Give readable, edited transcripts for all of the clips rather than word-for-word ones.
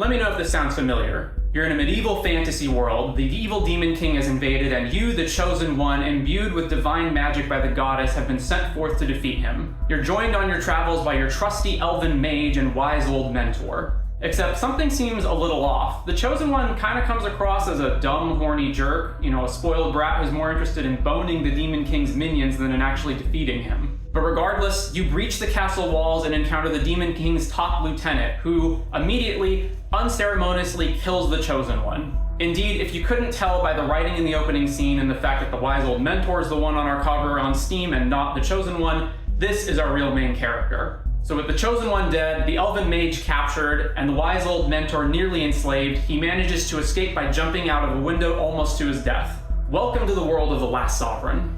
Let me know if this sounds familiar. You're in a medieval fantasy world, the evil demon king has invaded, and you, the chosen one, imbued with divine magic by the goddess, have been sent forth to defeat him. You're joined on your travels by your trusty elven mage and wise old mentor. Except something seems a little off. The chosen one kind of comes across as a dumb, horny jerk, a spoiled brat who's more interested in boning the demon king's minions than in actually defeating him. But regardless, you breach the castle walls and encounter the demon king's top lieutenant, who immediately, unceremoniously kills the chosen one. Indeed, if you couldn't tell by the writing in the opening scene and the fact that the wise old mentor is the one on our cover on Steam and not the chosen one, this is our real main character. So with the chosen one dead, the elven mage captured, and the wise old mentor nearly enslaved, he manages to escape by jumping out of a window almost to his death. Welcome to the world of the Last Sovereign.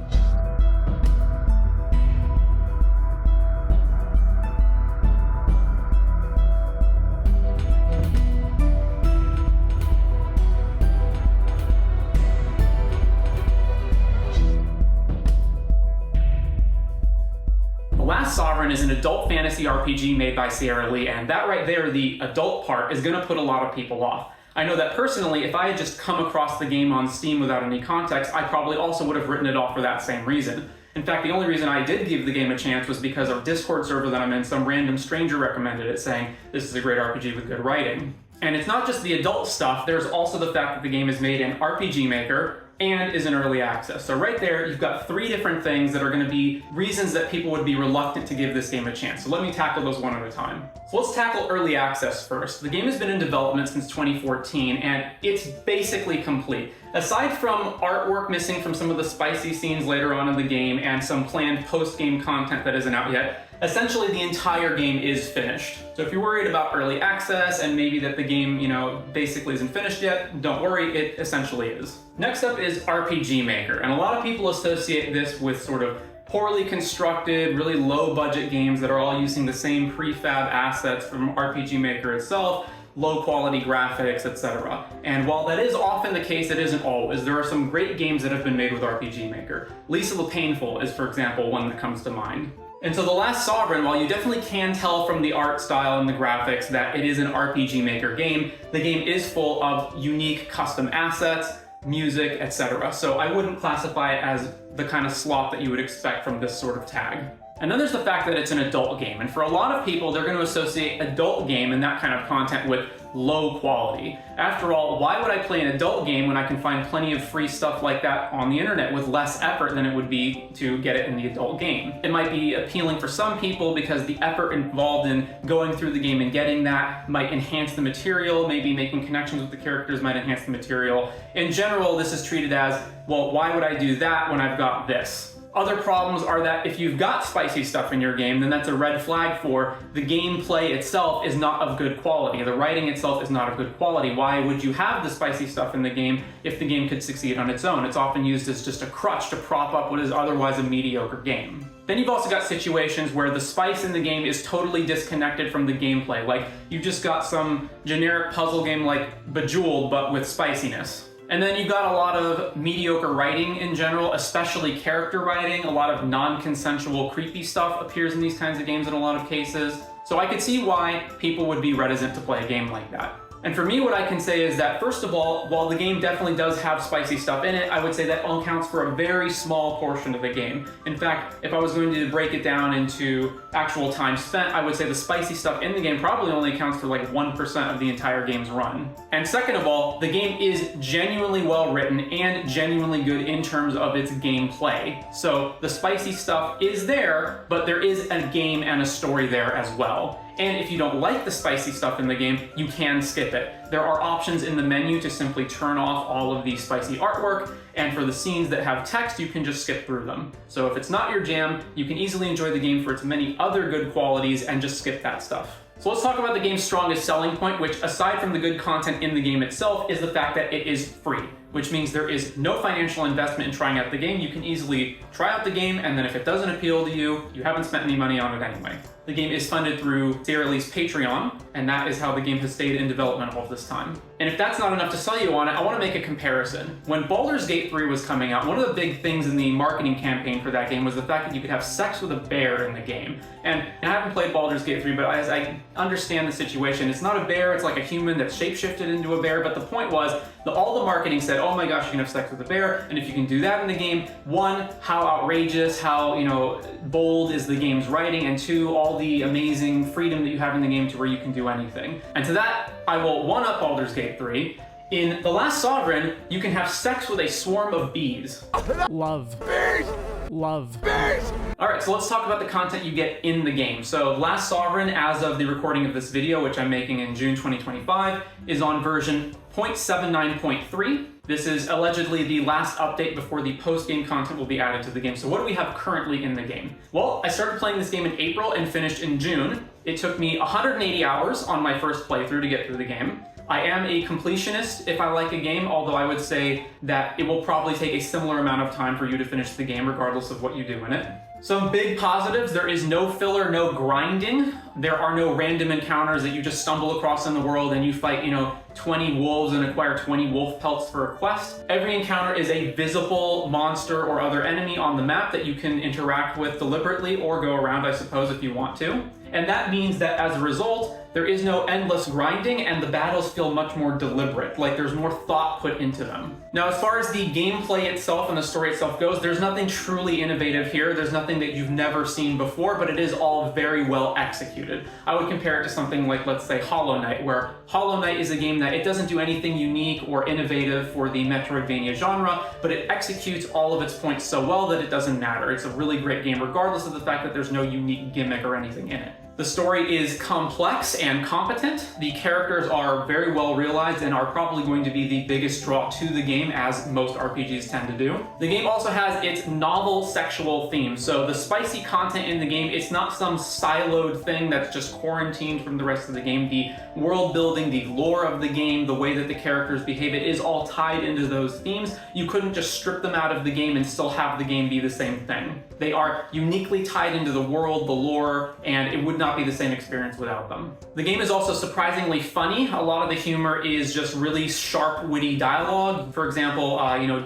Last Sovereign is an adult fantasy RPG made by Sierra Lee, and that right there, the adult part, is going to put a lot of people off. I know that personally, if I had just come across the game on Steam without any context, I probably also would have written it off for that same reason. In fact, the only reason I did give the game a chance was because our Discord server that I'm in, some random stranger recommended it, saying, this is a great RPG with good writing. And it's not just the adult stuff, there's also the fact that the game is made in RPG Maker, and is in early access. So right there, you've got 3 different things that are going to be reasons that people would be reluctant to give this game a chance. So let me tackle those one at a time. So let's tackle early access first. The game has been in development since 2014, and it's basically complete. Aside from artwork missing from some of the spicy scenes later on in the game and some planned post-game content that isn't out yet, essentially the entire game is finished. So if you're worried about early access and maybe that the game, basically isn't finished yet, don't worry, it essentially is. Next up is RPG Maker, and a lot of people associate this with sort of poorly constructed, really low budget games that are all using the same prefab assets from RPG Maker itself, low quality graphics, etc. And while that is often the case, it isn't always. There are some great games that have been made with RPG Maker. Lisa the Painful is, for example, one that comes to mind. And so The Last Sovereign, while you definitely can tell from the art style and the graphics that it is an RPG Maker game, the game is full of unique custom assets, music, etc. So I wouldn't classify it as the kind of slop that you would expect from this sort of tag. And then there's the fact that it's an adult game, and for a lot of people, they're going to associate adult game and that kind of content with low quality. After all, why would I play an adult game when I can find plenty of free stuff like that on the internet with less effort than it would be to get it in the adult game? It might be appealing for some people because the effort involved in going through the game and getting that might enhance the material, maybe making connections with the characters might enhance the material. In general, this is treated as, well, why would I do that when I've got this? Other problems are that if you've got spicy stuff in your game, then that's a red flag for the gameplay itself is not of good quality. The writing itself is not of good quality. Why would you have the spicy stuff in the game if the game could succeed on its own? It's often used as just a crutch to prop up what is otherwise a mediocre game. Then you've also got situations where the spice in the game is totally disconnected from the gameplay. Like you've just got some generic puzzle game like Bejeweled, but with spiciness. And then you've got a lot of mediocre writing in general, especially character writing. A lot of non-consensual, creepy stuff appears in these kinds of games in a lot of cases. So I could see why people would be reticent to play a game like that. And for me, what I can say is that, first of all, while the game definitely does have spicy stuff in it, I would say that only counts for a very small portion of the game. In fact, if I was going to break it down into actual time spent, I would say the spicy stuff in the game probably only accounts for like 1% of the entire game's run. And second of all, the game is genuinely well written and genuinely good in terms of its gameplay. So the spicy stuff is there, but there is a game and a story there as well. And if you don't like the spicy stuff in the game, you can skip it. There are options in the menu to simply turn off all of the spicy artwork, and for the scenes that have text, you can just skip through them. So if it's not your jam, you can easily enjoy the game for its many other good qualities and just skip that stuff. So let's talk about the game's strongest selling point, which aside from the good content in the game itself, is the fact that it is free. which means there is no financial investment in trying out the game. You can easily try out the game, and then if it doesn't appeal to you, you haven't spent any money on it anyway. The game is funded through Sierra Leone's Patreon, and that is how the game has stayed in development all this time. And if that's not enough to sell you on it, I want to make a comparison. When Baldur's Gate 3 was coming out, one of the big things in the marketing campaign for that game was the fact that you could have sex with a bear in the game. And I haven't played Baldur's Gate 3, but as I understand the situation, it's not a bear, it's like a human that's shapeshifted into a bear, but the point was that all the marketing said, oh my gosh, you can have sex with a bear, and if you can do that in the game, one, how outrageous, how, bold is the game's writing, and two, all the amazing freedom that you have in the game to where you can do anything. And to that, I will one-up Baldur's Gate 3. In The Last Sovereign, you can have sex with a swarm of bees. Love. Bees! Love. Bees! Alright, so let's talk about the content you get in the game. So Last Sovereign, as of the recording of this video, which I'm making in June 2025, is on version 0.79.3. This is allegedly the last update before the post-game content will be added to the game. So what do we have currently in the game? Well, I started playing this game in April and finished in June. It took me 180 hours on my first playthrough to get through the game. I am a completionist if I like a game, although I would say that it will probably take a similar amount of time for you to finish the game regardless of what you do in it. Some big positives: there is no filler, no grinding. There are no random encounters that you just stumble across in the world and you fight, 20 wolves and acquire 20 wolf pelts for a quest. Every encounter is a visible monster or other enemy on the map that you can interact with deliberately or go around, I suppose, if you want to. And that means that as a result, there is no endless grinding and the battles feel much more deliberate, like there's more thought put into them. Now, as far as the gameplay itself and the story itself goes, there's nothing truly innovative here. There's nothing that you've never seen before, but it is all very well executed. I would compare it to something like, let's say, Hollow Knight, where Hollow Knight is a game that it doesn't do anything unique or innovative for the Metroidvania genre, but it executes all of its points so well that it doesn't matter. It's a really great game, regardless of the fact that there's no unique gimmick or anything in it. The story is complex and competent. The characters are very well realized and are probably going to be the biggest draw to the game, as most RPGs tend to do. The game also has its novel sexual theme. So the spicy content in the game, it's not some siloed thing that's just quarantined from the rest of the game. The world building, the lore of the game, the way that the characters behave, it is all tied into those themes. You couldn't just strip them out of the game and still have the game be the same thing. They are uniquely tied into the world, the lore, and it would not be the same experience without them. The game is also surprisingly funny. A lot of the humor is just really sharp, witty dialogue. For example,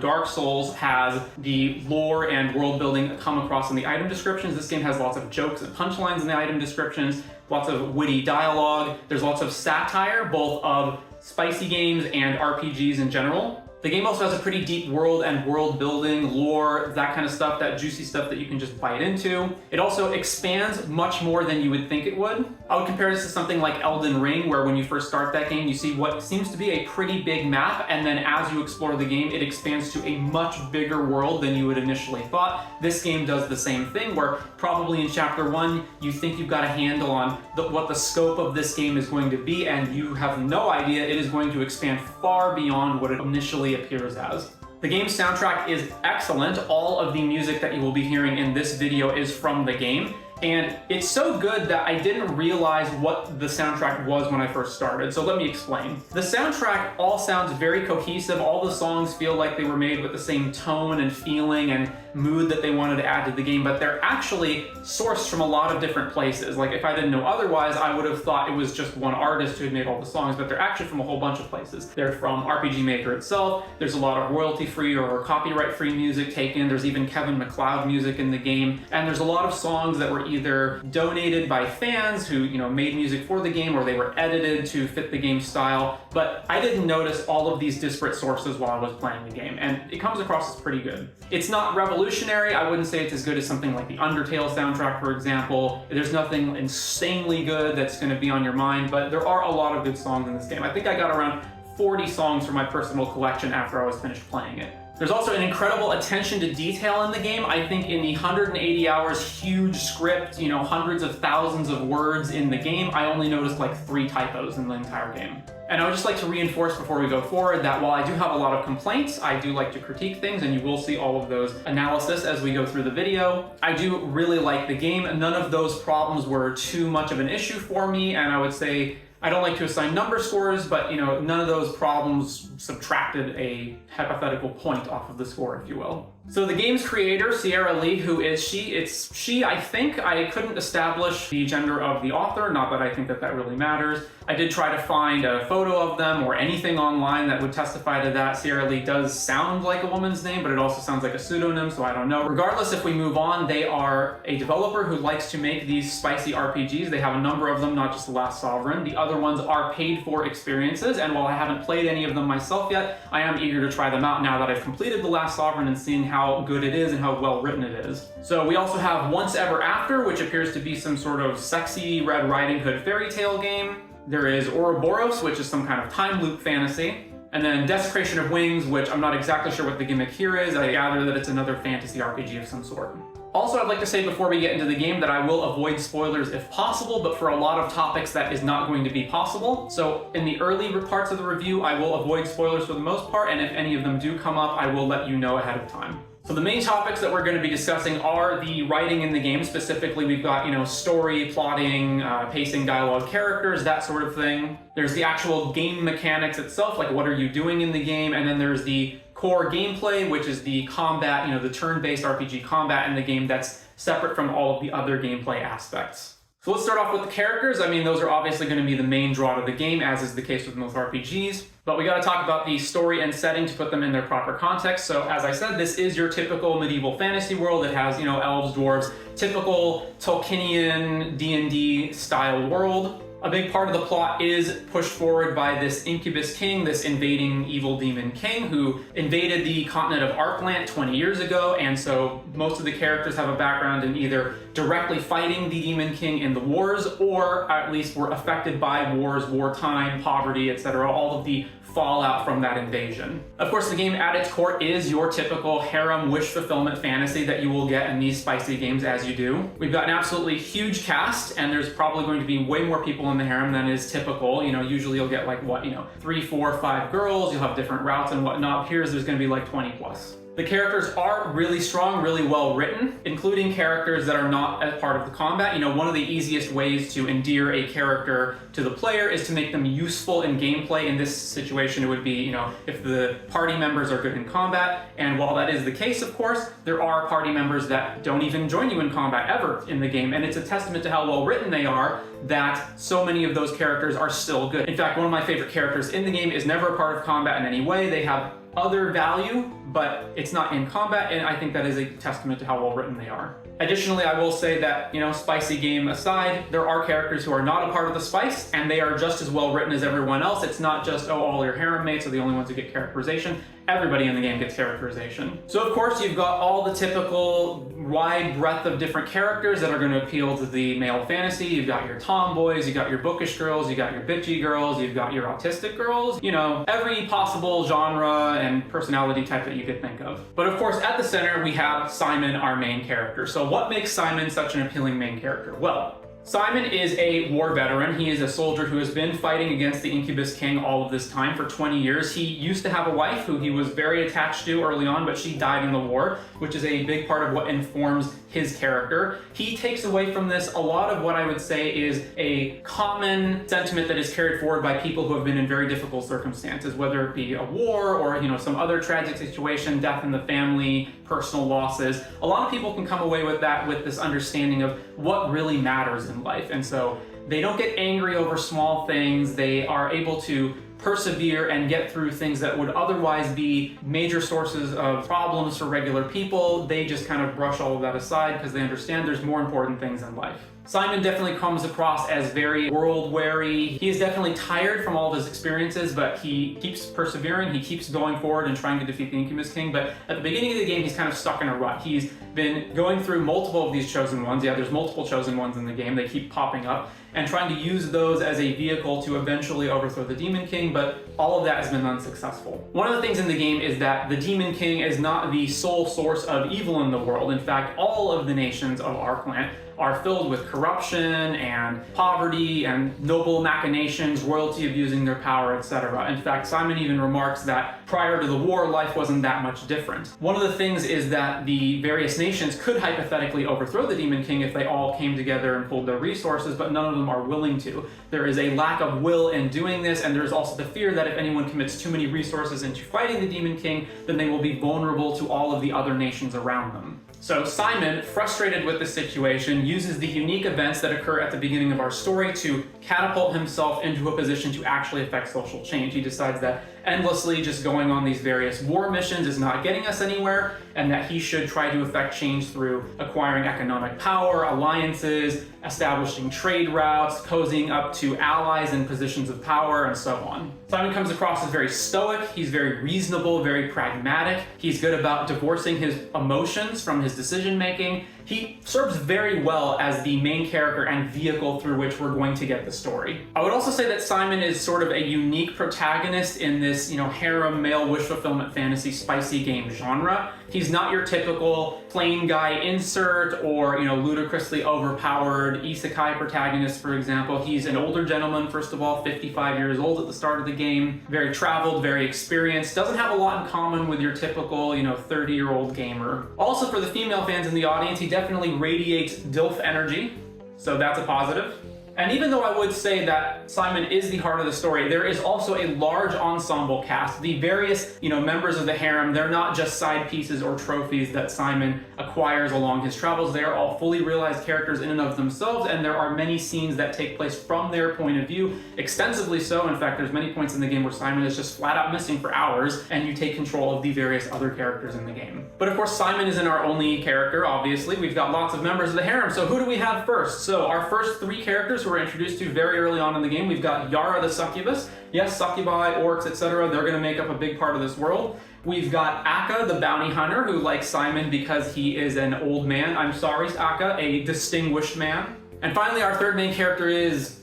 Dark Souls has the lore and world building come across in the item descriptions. This game has lots of jokes and punchlines in the item descriptions, lots of witty dialogue. There's lots of satire, both of spicy games and RPGs in general. The game also has a pretty deep world and world building, lore, that kind of stuff, that juicy stuff that you can just bite into. It also expands much more than you would think it would. I would compare this to something like Elden Ring, where when you first start that game, you see what seems to be a pretty big map, and then as you explore the game, it expands to a much bigger world than you would initially thought. This game does the same thing, where probably in Chapter 1, you think you've got a handle on what the scope of this game is going to be, and you have no idea it is going to expand far beyond what it initially appears as. The game's soundtrack is excellent. All of the music that you will be hearing in this video is from the game. And it's so good that I didn't realize what the soundtrack was when I first started, so let me explain. The soundtrack all sounds very cohesive. All the songs feel like they were made with the same tone and feeling and mood that they wanted to add to the game, but they're actually sourced from a lot of different places. Like, if I didn't know otherwise, I would have thought it was just one artist who had made all the songs, but they're actually from a whole bunch of places. They're from RPG Maker itself. There's a lot of royalty-free or copyright-free music taken. There's even Kevin MacLeod music in the game, and there's a lot of songs that were either donated by fans who, made music for the game, or they were edited to fit the game style. But I didn't notice all of these disparate sources while I was playing the game, and it comes across as pretty good. It's not revolutionary. I wouldn't say it's as good as something like the Undertale soundtrack, for example. There's nothing insanely good that's going to be on your mind, but there are a lot of good songs in this game. I think I got around 40 songs for my personal collection after I was finished playing it. There's also an incredible attention to detail in the game. I think in the 180 hours, huge script, hundreds of thousands of words in the game, I only noticed like 3 typos in the entire game. And I would just like to reinforce before we go forward that while I do have a lot of complaints, I do like to critique things, and you will see all of those analysis as we go through the video. I do really like the game. None of those problems were too much of an issue for me, and I would say I don't like to assign number scores, but none of those problems subtracted a hypothetical point off of the score, if you will. So the game's creator, Sierra Lee, who is she? It's she, I think. I couldn't establish the gender of the author, not that I think that really matters. I did try to find a photo of them or anything online that would testify to that. Sierra Lee does sound like a woman's name, but it also sounds like a pseudonym, so I don't know. Regardless, if we move on, they are a developer who likes to make these spicy RPGs. They have a number of them, not just The Last Sovereign. The other ones are paid-for experiences, and while I haven't played any of them myself yet, I am eager to try them out now that I've completed The Last Sovereign and seeing how good it is and how well written it is. So we also have Once Ever After, which appears to be some sort of sexy Red Riding Hood fairy tale game. There is Ouroboros, which is some kind of time loop fantasy. And then Desecration of Wings, which I'm not exactly sure what the gimmick here is. I gather that it's another fantasy RPG of some sort. Also, I'd like to say before we get into the game that I will avoid spoilers if possible, but for a lot of topics that is not going to be possible. So in the early parts of the review, I will avoid spoilers for the most part, and if any of them do come up, I will let you know ahead of time. So the main topics that we're going to be discussing are the writing in the game. Specifically, we've got, story, plotting, pacing, dialogue, characters, that sort of thing. There's the actual game mechanics itself, like what are you doing in the game, and then there's the core gameplay, which is the combat, the turn-based RPG combat in the game that's separate from all of the other gameplay aspects. So let's start off with the characters. I mean, those are obviously going to be the main draw to the game, as is the case with most RPGs. But we got to talk about the story and setting to put them in their proper context. So as I said, this is your typical medieval fantasy world. It has, elves, dwarves, typical Tolkienian D&D style world. A big part of the plot is pushed forward by this incubus king, this invading evil demon king who invaded the continent of Arkland 20 years ago, and so most of the characters have a background in either directly fighting the demon king in the wars, or at least were affected by wars, wartime, poverty, etc., all of the fallout from that invasion. Of course, the game at its core is your typical harem wish fulfillment fantasy that you will get in these spicy games as you do. We've got an absolutely huge cast, and there's probably going to be way more people in the harem than is typical. Usually you'll get 3, 4, 5 girls, you'll have different routes and whatnot. Here's there's going to be 20 plus. The characters are really strong, really well written, including characters that are not as part of the combat. One of the easiest ways to endear a character to the player is to make them useful in gameplay. In this situation, it would be, if the party members are good in combat. And while that is the case, of course, there are party members that don't even join you in combat ever in the game. And it's a testament to how well written they are that so many of those characters are still good. In fact, one of my favorite characters in the game is never a part of combat in any way. They have other value, but it's not in combat, and I think that is a testament to how well written they are. Additionally, I will say that, spicy game aside, there are characters who are not a part of the spice, and they are just as well written as everyone else. It's not just, all your harem mates are the only ones who get characterization. Everybody in the game gets characterization. So of course, you've got all the typical wide breadth of different characters that are going to appeal to the male fantasy. You've got your tomboys, you've got your bookish girls, you've got your bitchy girls, you've got your autistic girls, every possible genre and personality type that you could think of. But of course, at the center, we have Simon, our main character. So what makes Simon such an appealing main character? Well, Simon is a war veteran. He is a soldier who has been fighting against the Incubus King all of this time for 20 years. He used to have a wife who he was very attached to early on, but she died in the war, which is a big part of what informs his character. He takes away from this a lot of what I would say is a common sentiment that is carried forward by people who have been in very difficult circumstances, whether it be a war or some other tragic situation, death in the family, personal losses. A lot of people can come away with that, with this understanding of what really matters in life. And so they don't get angry over small things. They are able to persevere and get through things that would otherwise be major sources of problems for regular people. They just kind of brush all of that aside because they understand there's more important things in life. Simon definitely comes across as very world-weary. He is definitely tired from all of his experiences, but he keeps persevering, he keeps going forward and trying to defeat the Incubus King. But at the beginning of the game, he's kind of stuck in a rut. He's been going through multiple of these chosen ones. Yeah, there's multiple chosen ones in the game. They keep popping up, and trying to use those as a vehicle to eventually overthrow the Demon King, but all of that has been unsuccessful. One of the things in the game is that the Demon King is not the sole source of evil in the world. In fact, all of the nations of Arkland are filled with corruption and poverty and noble machinations, royalty abusing their power, etc. In fact, Simon even remarks that prior to the war, life wasn't that much different. One of the things is that the various nations could hypothetically overthrow the Demon King if they all came together and pooled their resources, but none of them are willing to. There is a lack of will in doing this, and there's also the fear that if anyone commits too many resources into fighting the Demon King, then they will be vulnerable to all of the other nations around them. So Simon, frustrated with the situation, uses the unique events that occur at the beginning of our story to catapult himself into a position to actually affect social change. He decides that endlessly just going on these various war missions is not getting us anywhere, and that he should try to affect change through acquiring economic power, alliances, establishing trade routes, cozying up to allies in positions of power, and so on. Simon comes across as very stoic, he's very reasonable, very pragmatic, he's good about divorcing his emotions from his decision making. He serves very well as the main character and vehicle through which we're going to get the story. I would also say that Simon is sort of a unique protagonist in this, harem male wish fulfillment fantasy spicy game genre. He's not your typical plain guy insert or, ludicrously overpowered isekai protagonist, for example. He's an older gentleman, first of all, 55 years old at the start of the game, very traveled, very experienced, doesn't have a lot in common with your typical, 30-year-old gamer. Also, for the female fans in the audience, he definitely radiates DILF energy, so that's a positive. And even though I would say that Simon is the heart of the story, there is also a large ensemble cast. The various, members of the harem, they're not just side pieces or trophies that Simon acquires along his travels. They are all fully realized characters in and of themselves, and there are many scenes that take place from their point of view, extensively so. In fact, there's many points in the game where Simon is just flat out missing for hours, and you take control of the various other characters in the game. But of course, Simon isn't our only character, obviously. We've got lots of members of the harem, so who do we have first? So our first three characters who we're introduced to very early on in the game, we've got Yara the succubus. Yes, succubi, orcs, etc., they're going to make up a big part of this world. We've got Akka, the bounty hunter, who likes Simon because he is an old man. I'm sorry, Akka, a distinguished man. And finally, our third main character is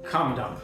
Cum Dump.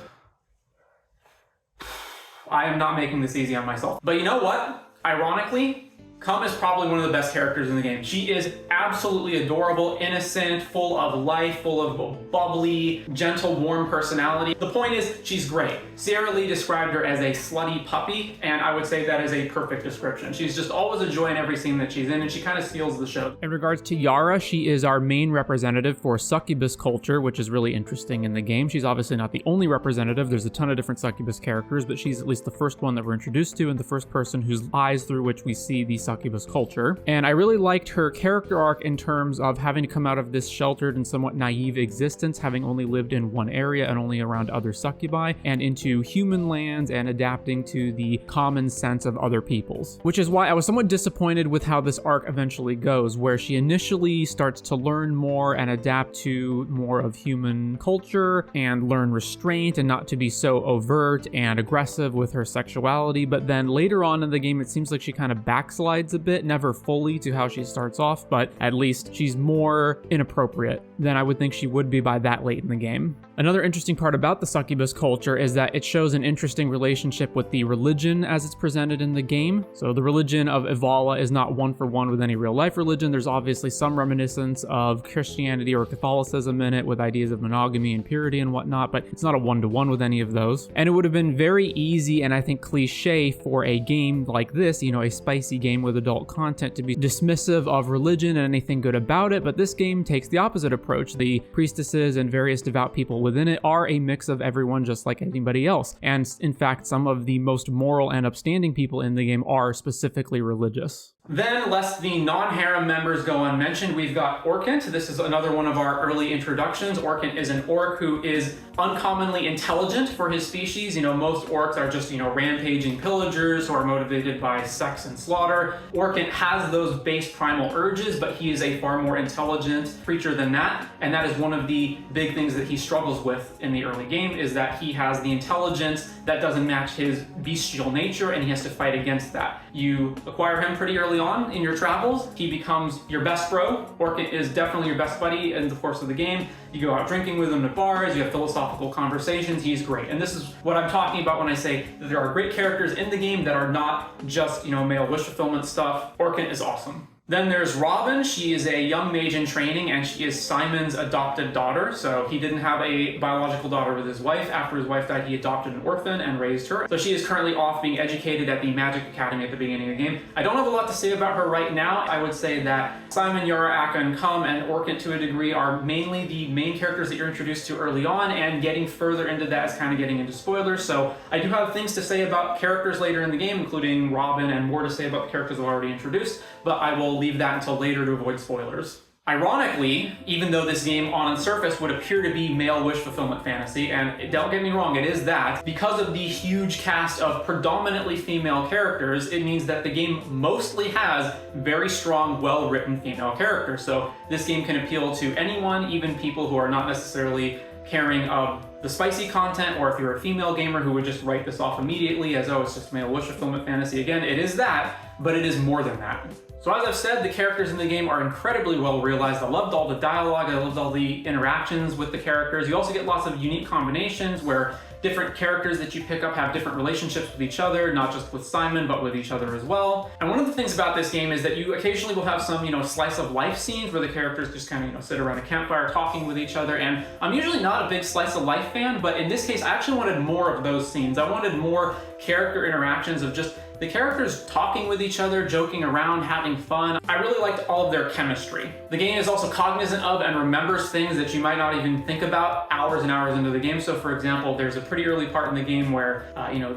I am not making this easy on myself. But you know what? Ironically, Cum is probably one of the best characters in the game. She is absolutely adorable, innocent, full of life, full of bubbly, gentle, warm personality. The point is, she's great. Sierra Lee described her as a slutty puppy, and I would say that is a perfect description. She's just always a joy in every scene that she's in, and she kind of steals the show. In regards to Yara, she is our main representative for succubus culture, which is really interesting in the game. She's obviously not the only representative. There's a ton of different succubus characters, but she's at least the first one that we're introduced to and the first person whose eyes through which we see the succubus culture. And I really liked her character arc in terms of having to come out of this sheltered and somewhat naive existence, having only lived in one area and only around other succubi, and into human lands and adapting to the common sense of other peoples. Which is why I was somewhat disappointed with how this arc eventually goes, where she initially starts to learn more and adapt to more of human culture and learn restraint and not to be so overt and aggressive with her sexuality, but then later on in the game it seems like she kind of backslides a bit, never fully to how she starts off, but at least she's more inappropriate than I would think she would be by that late in the game. Another interesting part about the succubus culture is that it shows an interesting relationship with the religion as it's presented in the game. So the religion of Ivala is not one for one with any real life religion. There's obviously some reminiscence of Christianity or Catholicism in it with ideas of monogamy and purity and whatnot, but it's not a one-to-one with any of those. And it would have been very easy and I think cliche for a game like this, a spicy game with adult content, to be dismissive of religion and anything good about it, but this game takes the opposite approach. The priestesses and various devout people within it are a mix of everyone just like anybody else. And in fact, some of the most moral and upstanding people in the game are specifically religious. Then, lest the non-harem members go unmentioned, we've got Orkant. This is another one of our early introductions. Orkant is an orc who is uncommonly intelligent for his species. Most orcs are just, rampaging pillagers who are motivated by sex and slaughter. Orkant has those base primal urges, but he is a far more intelligent creature than that. And that is one of the big things that he struggles with in the early game, is that he has the intelligence that doesn't match his bestial nature, and he has to fight against that. You acquire him pretty early on in your travels. He becomes your best bro. Orkant is definitely your best buddy in the course of the game. You go out drinking with him at bars, you have philosophical conversations, he's great. And this is what I'm talking about when I say that there are great characters in the game that are not just, male wish fulfillment stuff. Orkant is awesome. Then there's Robin. She is a young mage in training, and she is Simon's adopted daughter. So he didn't have a biological daughter with his wife. After his wife died, he adopted an orphan and raised her. So she is currently off being educated at the Magic Academy at the beginning of the game. I don't have a lot to say about her right now. I would say that Simon, Yara, Akka, and Kum, and Orchid to a degree are mainly the main characters that you're introduced to early on, and getting further into that is kind of getting into spoilers. So I do have things to say about characters later in the game, including Robin, and more to say about the characters I've already introduced, but I will leave that until later to avoid spoilers. Ironically, even though this game on its surface would appear to be male wish fulfillment fantasy, and don't get me wrong, it is that, because of the huge cast of predominantly female characters, it means that the game mostly has very strong, well-written female characters. So this game can appeal to anyone, even people who are not necessarily caring of the spicy content, or if you're a female gamer who would just write this off immediately as, oh, it's just male wish fulfillment fantasy. Again, it is that, but it is more than that. So as I've said, the characters in the game are incredibly well realized. I loved all the dialogue, I loved all the interactions with the characters. You also get lots of unique combinations where different characters that you pick up have different relationships with each other, not just with Simon, but with each other as well. And one of the things about this game is that you occasionally will have some, slice of life scenes where the characters just kind of, sit around a campfire talking with each other. And I'm usually not a big slice of life fan, but in this case, I actually wanted more of those scenes. I wanted more character interactions of just the characters talking with each other, joking around, having fun. I really liked all of their chemistry. The game is also cognizant of and remembers things that you might not even think about hours and hours into the game. So for example, there's a pretty early part in the game where,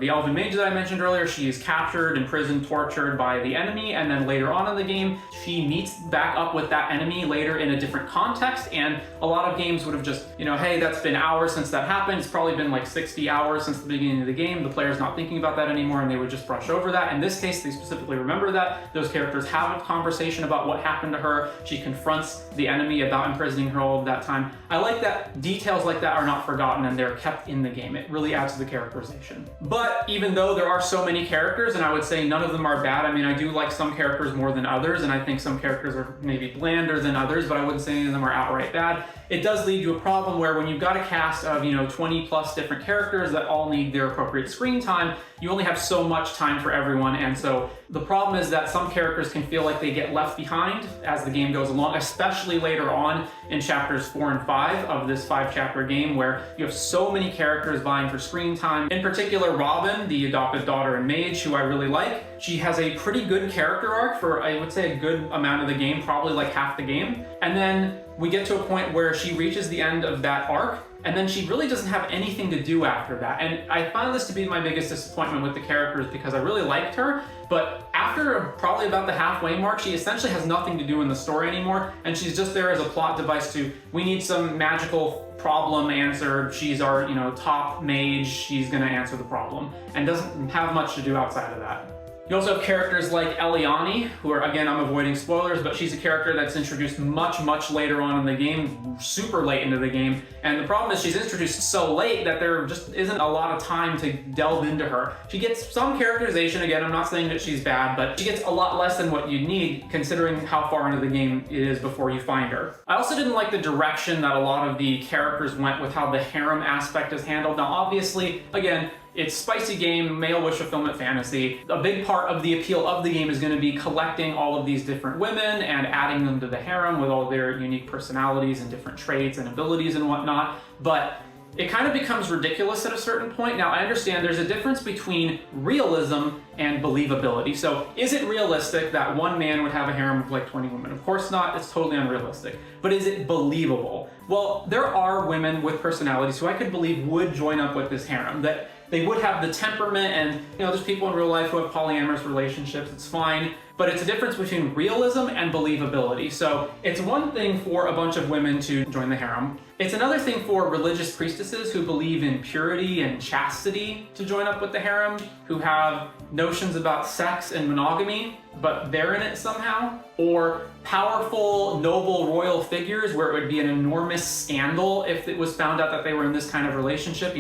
the elven mage that I mentioned earlier, she is captured, imprisoned, tortured by the enemy, and then later on in the game, she meets back up with that enemy later in a different context, and a lot of games would have just, hey, that's been hours since that happened. It's probably been like 60 hours since the beginning of the game. The player's not thinking about that anymore, and they would just brush over that. In this case, they specifically remember that. Those characters have a conversation about what happened to her. She confronts the enemy about imprisoning her all of that time. I like that details like that are not forgotten and they're kept in the game. It really adds to the characterization. But even though there are so many characters, and I would say none of them are bad, I do like some characters more than others, and I think some characters are maybe blander than others, but I wouldn't say any of them are outright bad. It does lead to a problem where when you've got a cast of 20 plus different characters that all need their appropriate screen time, you only have so much time for everyone, and so the problem is that some characters can feel like they get left behind as the game goes along, especially later on in chapters 4 and 5 of this 5-chapter game, where you have so many characters vying for screen time. In particular, Robin, the adopted daughter and mage, who I really like, she has a pretty good character arc for, I would say, a good amount of the game, probably like half the game, and then we get to a point where she reaches the end of that arc, and then she really doesn't have anything to do after that. And I found this to be my biggest disappointment with the characters, because I really liked her, but after probably about the halfway mark, she essentially has nothing to do in the story anymore, and she's just there as a plot device to, we need some magical problem answered, she's our top mage, she's gonna answer the problem, and doesn't have much to do outside of that. You also have characters like Eliani, who are, again, I'm avoiding spoilers, but she's a character that's introduced much, much later on in the game, super late into the game. And the problem is she's introduced so late that there just isn't a lot of time to delve into her. She gets some characterization, again, I'm not saying that she's bad, but she gets a lot less than what you need considering how far into the game it is before you find her. I also didn't like the direction that a lot of the characters went with how the harem aspect is handled. Now, obviously, again, it's spicy game, male wish fulfillment fantasy. A big part of the appeal of the game is going to be collecting all of these different women and adding them to the harem with all their unique personalities and different traits and abilities and whatnot. But it kind of becomes ridiculous at a certain point. Now, I understand there's a difference between realism and believability. So is it realistic that one man would have a harem of like 20 women? Of course not, it's totally unrealistic. But is it believable? Well, there are women with personalities who I could believe would join up with this harem, that they would have the temperament, and there's people in real life who have polyamorous relationships, it's fine, but it's a difference between realism and believability. So it's one thing for a bunch of women to join the harem. It's another thing for religious priestesses who believe in purity and chastity to join up with the harem, who have notions about sex and monogamy, but they're in it somehow. Or powerful, noble royal figures where it would be an enormous scandal if it was found out that they were in this kind of relationship,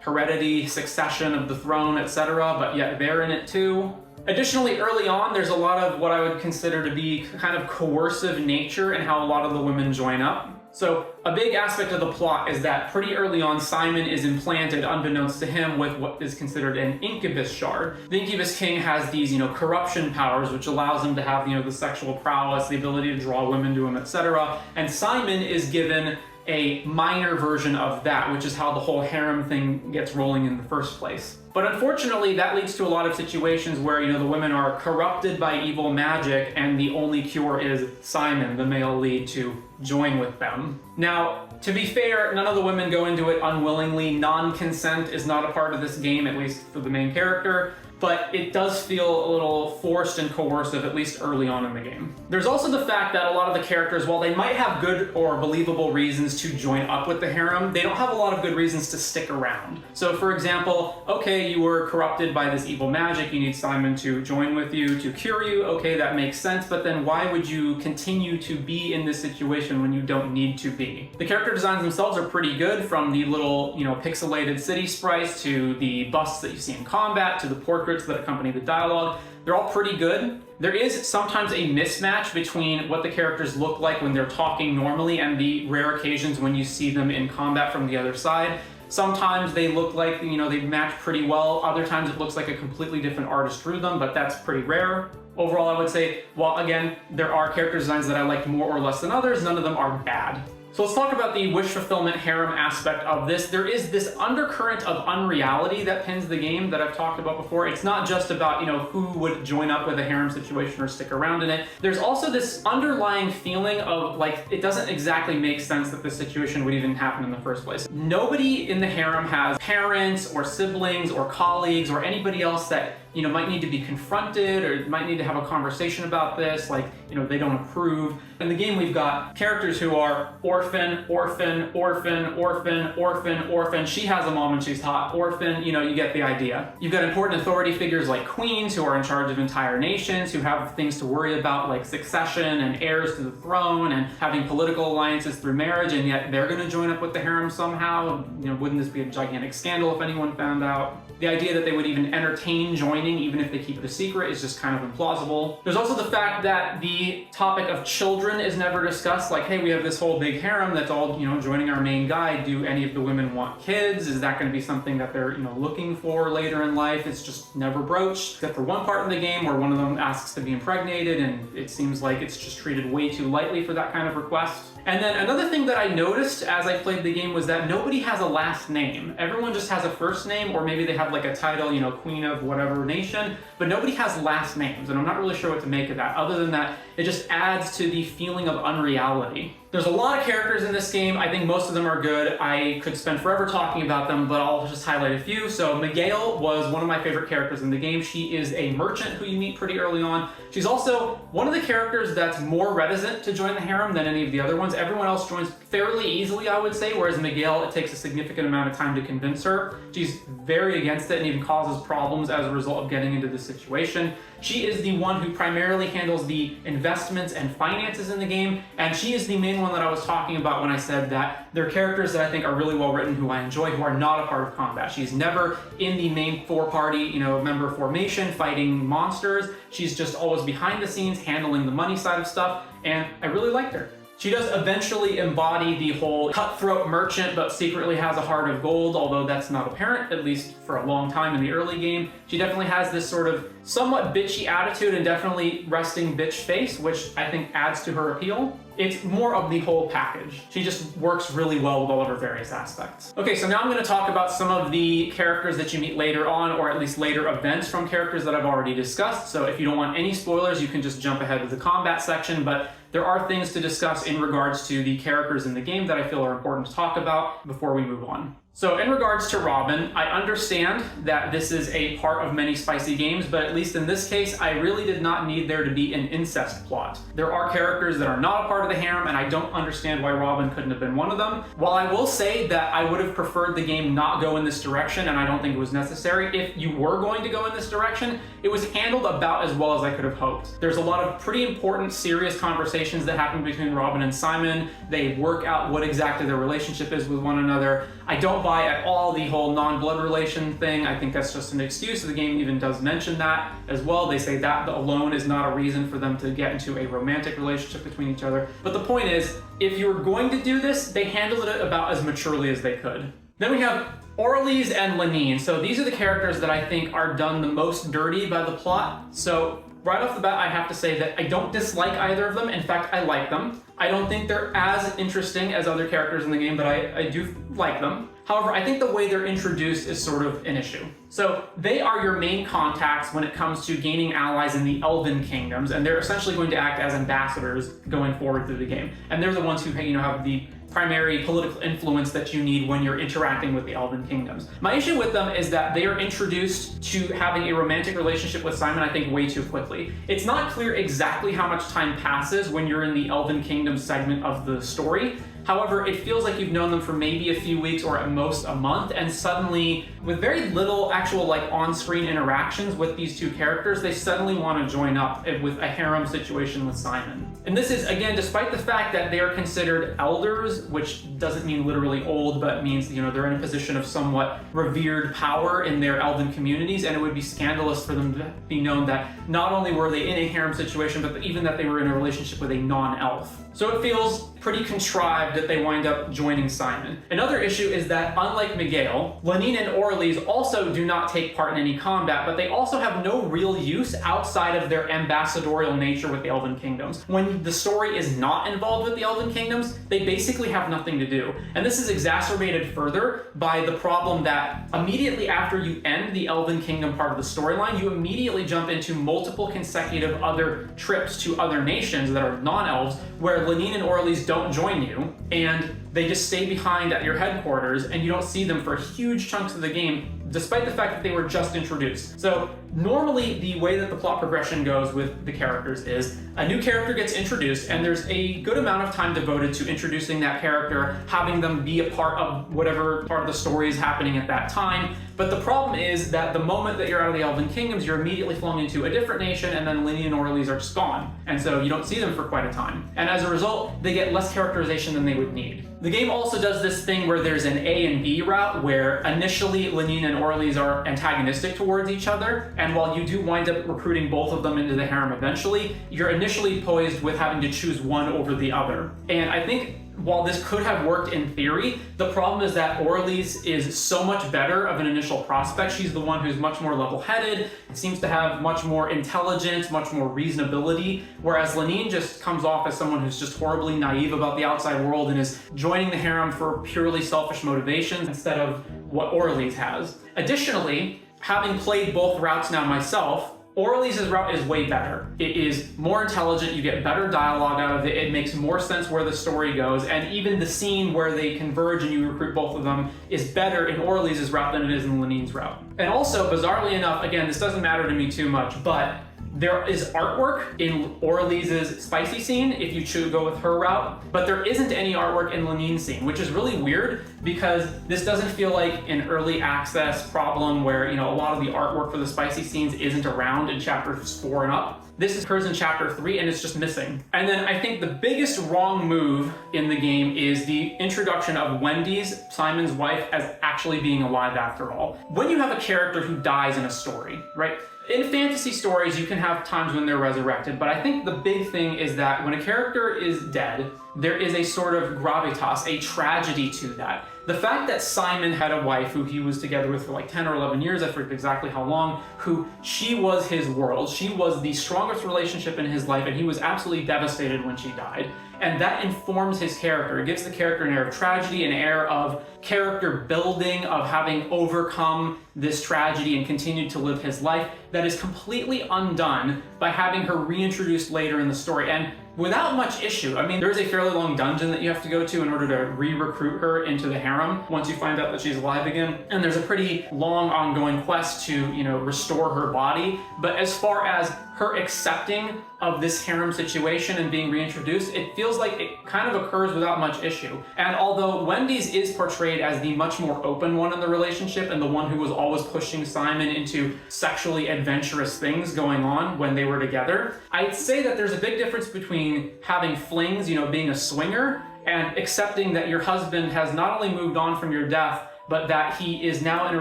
heredity, succession of the throne, etc., but yet they're in it too. Additionally, early on, there's a lot of what I would consider to be kind of coercive nature in how a lot of the women join up. So a big aspect of the plot is that pretty early on, Simon is implanted, unbeknownst to him, with what is considered an incubus shard. The incubus king has these, corruption powers, which allows him to have, the sexual prowess, the ability to draw women to him, etc. And Simon is given a minor version of that, which is how the whole harem thing gets rolling in the first place. But unfortunately, that leads to a lot of situations where, the women are corrupted by evil magic, and the only cure is Simon, the male lead, to join with them. Now, to be fair, none of the women go into it unwillingly. Non-consent is not a part of this game, at least for the main character. But it does feel a little forced and coercive, at least early on in the game. There's also the fact that a lot of the characters, while they might have good or believable reasons to join up with the harem, they don't have a lot of good reasons to stick around. So for example, okay, you were corrupted by this evil magic, you need Simon to join with you to cure you, okay, that makes sense, but then why would you continue to be in this situation when you don't need to be? The character designs themselves are pretty good, from the little, pixelated city sprites to the busts that you see in combat to the portraits that accompany the dialogue. They're all pretty good. There is sometimes a mismatch between what the characters look like when they're talking normally and the rare occasions when you see them in combat from the other side. Sometimes they look like, they match pretty well. Other times it looks like a completely different artist drew them, but that's pretty rare. Overall, I would say, while again, there are character designs that I like more or less than others, none of them are bad. So let's talk about the wish fulfillment harem aspect of this. There is this undercurrent of unreality that pins the game that I've talked about before. It's not just about, who would join up with a harem situation or stick around in it. There's also this underlying feeling of, it doesn't exactly make sense that this situation would even happen in the first place. Nobody in the harem has parents or siblings or colleagues or anybody else that might need to be confronted or might need to have a conversation about this, they don't approve. In the game, we've got characters who are orphan, orphan, orphan, orphan, orphan, orphan. She has a mom and she's hot. Orphan, you get the idea. You've got important authority figures like queens who are in charge of entire nations, who have things to worry about like succession and heirs to the throne and having political alliances through marriage, and yet they're going to join up with the harem somehow. Wouldn't this be a gigantic scandal if anyone found out? The idea that they would even entertain joining, even if they keep it a secret, is just kind of implausible. There's also the fact that the topic of children is never discussed. Like, hey, we have this whole big harem that's all, joining our main guy. Do any of the women want kids? Is that going to be something that they're, looking for later in life? It's just never broached, except for one part in the game where one of them asks to be impregnated, and it seems like it's just treated way too lightly for that kind of request. And then another thing that I noticed as I played the game was that nobody has a last name. Everyone just has a first name, or maybe they have like a title, queen of whatever nation, but nobody has last names, and I'm not really sure what to make of that. Other than that, it just adds to the feeling of unreality. There's a lot of characters in this game. I think most of them are good. I could spend forever talking about them, but I'll just highlight a few. So Miguel was one of my favorite characters in the game. She is a merchant who you meet pretty early on. She's also one of the characters that's more reticent to join the harem than any of the other ones. Everyone else joins fairly easily, I would say, whereas Miguel, it takes a significant amount of time to convince her. She's very against it and even causes problems as a result of getting into this situation. She is the one who primarily handles the investments and finances in the game, and she is the main one that I was talking about when I said that there are characters that I think are really well written, who I enjoy, who are not a part of combat. She's never in the main four-party, member formation fighting monsters. She's just always behind the scenes handling the money side of stuff, and I really liked her. She does eventually embody the whole cutthroat merchant, but secretly has a heart of gold, although that's not apparent, at least for a long time in the early game. She definitely has this sort of somewhat bitchy attitude and definitely resting bitch face, which I think adds to her appeal. It's more of the whole package. She just works really well with all of her various aspects. Okay, so now I'm going to talk about some of the characters that you meet later on, or at least later events from characters that I've already discussed. So if you don't want any spoilers, you can just jump ahead to the combat section, but there are things to discuss in regards to the characters in the game that I feel are important to talk about before we move on. So in regards to Robin, I understand that this is a part of many spicy games, but at least in this case, I really did not need there to be an incest plot. There are characters that are not a part of the harem, and I don't understand why Robin couldn't have been one of them. While I will say that I would have preferred the game not go in this direction, and I don't think it was necessary, if you were going to go in this direction, it was handled about as well as I could have hoped. There's a lot of pretty important, serious conversations that happen between Robin and Simon. They work out what exactly their relationship is with one another. I don't don't buy at all the whole non-blood relation thing. I think that's just an excuse. The game even does mention that as well. They say that alone is not a reason for them to get into a romantic relationship between each other. But the point is, if you were going to do this, they handled it about as maturely as they could. Then we have Orlys and Lenine. So these are the characters that I think are done the most dirty by the plot. So right off the bat, I have to say that I don't dislike either of them. In fact, I like them. I don't think they're as interesting as other characters in the game, but I do like them. However, I think the way they're introduced is sort of an issue. So they are your main contacts when it comes to gaining allies in the Elven Kingdoms, and they're essentially going to act as ambassadors going forward through the game. And they're the ones who, have the primary political influence that you need when you're interacting with the Elven Kingdoms. My issue with them is that they are introduced to having a romantic relationship with Simon, I think, way too quickly. It's not clear exactly how much time passes when you're in the Elven Kingdom segment of the story. However, it feels like you've known them for maybe a few weeks or at most a month, and suddenly, with very little actual on-screen interactions with these two characters, they suddenly want to join up with a harem situation with Simon. And this is, again, despite the fact that they are considered elders, which doesn't mean literally old, but means, they're in a position of somewhat revered power in their Elven communities, and it would be scandalous for them to be known that not only were they in a harem situation, but even that they were in a relationship with a non-elf. So it feels pretty contrived that they wind up joining Simon. Another issue is that, unlike Miguel, Lenine and Orlys also do not take part in any combat, but they also have no real use outside of their ambassadorial nature with the Elven Kingdoms. When the story is not involved with the Elven Kingdoms, they basically have nothing to do. And this is exacerbated further by the problem that immediately after you end the Elven Kingdom part of the storyline, you immediately jump into multiple consecutive other trips to other nations that are non-elves, where Lenine and Orlys don't join you, and they just stay behind at your headquarters, and you don't see them for huge chunks of the game, despite the fact that they were just introduced. So normally the way that the plot progression goes with the characters is a new character gets introduced, and there's a good amount of time devoted to introducing that character, having them be a part of whatever part of the story is happening at that time. But the problem is that the moment that you're out of the Elven Kingdoms, you're immediately flown into a different nation, and then Lenine and Orlys are just gone. And so you don't see them for quite a time. And as a result, they get less characterization than they would need. The game also does this thing where there's an A and B route, where initially Lenine and Orlys are antagonistic towards each other, and while you do wind up recruiting both of them into the harem eventually, you're initially poised with having to choose one over the other. And I think while this could have worked in theory, the problem is that Orlys is so much better of an initial prospect. She's the one who's much more level-headed, seems to have much more intelligence, much more reasonability, whereas Lenine just comes off as someone who's just horribly naive about the outside world and is joining the harem for purely selfish motivations instead of what Orlys has. Additionally, having played both routes now myself, Orlys' route is way better. It is more intelligent, you get better dialogue out of it, it makes more sense where the story goes, and even the scene where they converge and you recruit both of them is better in Orlys' route than it is in Lenine's route. And also, bizarrely enough, again, this doesn't matter to me too much, but there is artwork in Orlys' spicy scene if you choose to go with her route, but there isn't any artwork in Lenine's scene, which is really weird because this doesn't feel like an early access problem where, a lot of the artwork for the spicy scenes isn't around in chapters 4 and up. This occurs in chapter 3 and it's just missing. And then I think the biggest wrong move in the game is the introduction of Wendy's, Simon's wife, as actually being alive after all. When you have a character who dies in a story, right? In fantasy stories, you can have times when they're resurrected, but I think the big thing is that when a character is dead, there is a sort of gravitas, a tragedy to that. The fact that Simon had a wife who he was together with for like 10 or 11 years, I forget exactly how long, who she was his world, she was the strongest relationship in his life, and he was absolutely devastated when she died. And that informs his character. It gives the character an air of tragedy, an air of character building, of having overcome this tragedy and continued to live his life, that is completely undone by having her reintroduced later in the story. And without much issue. I mean, there's a fairly long dungeon that you have to go to in order to re-recruit her into the harem once you find out that she's alive again. And there's a pretty long ongoing quest to, restore her body. But as far as her accepting of this harem situation and being reintroduced, it feels like it kind of occurs without much issue. And although Wendy's is portrayed as the much more open one in the relationship and the one who was always pushing Simon into sexually adventurous things going on when they were together, I'd say that there's a big difference between having flings, being a swinger, and accepting that your husband has not only moved on from your death, but that he is now in a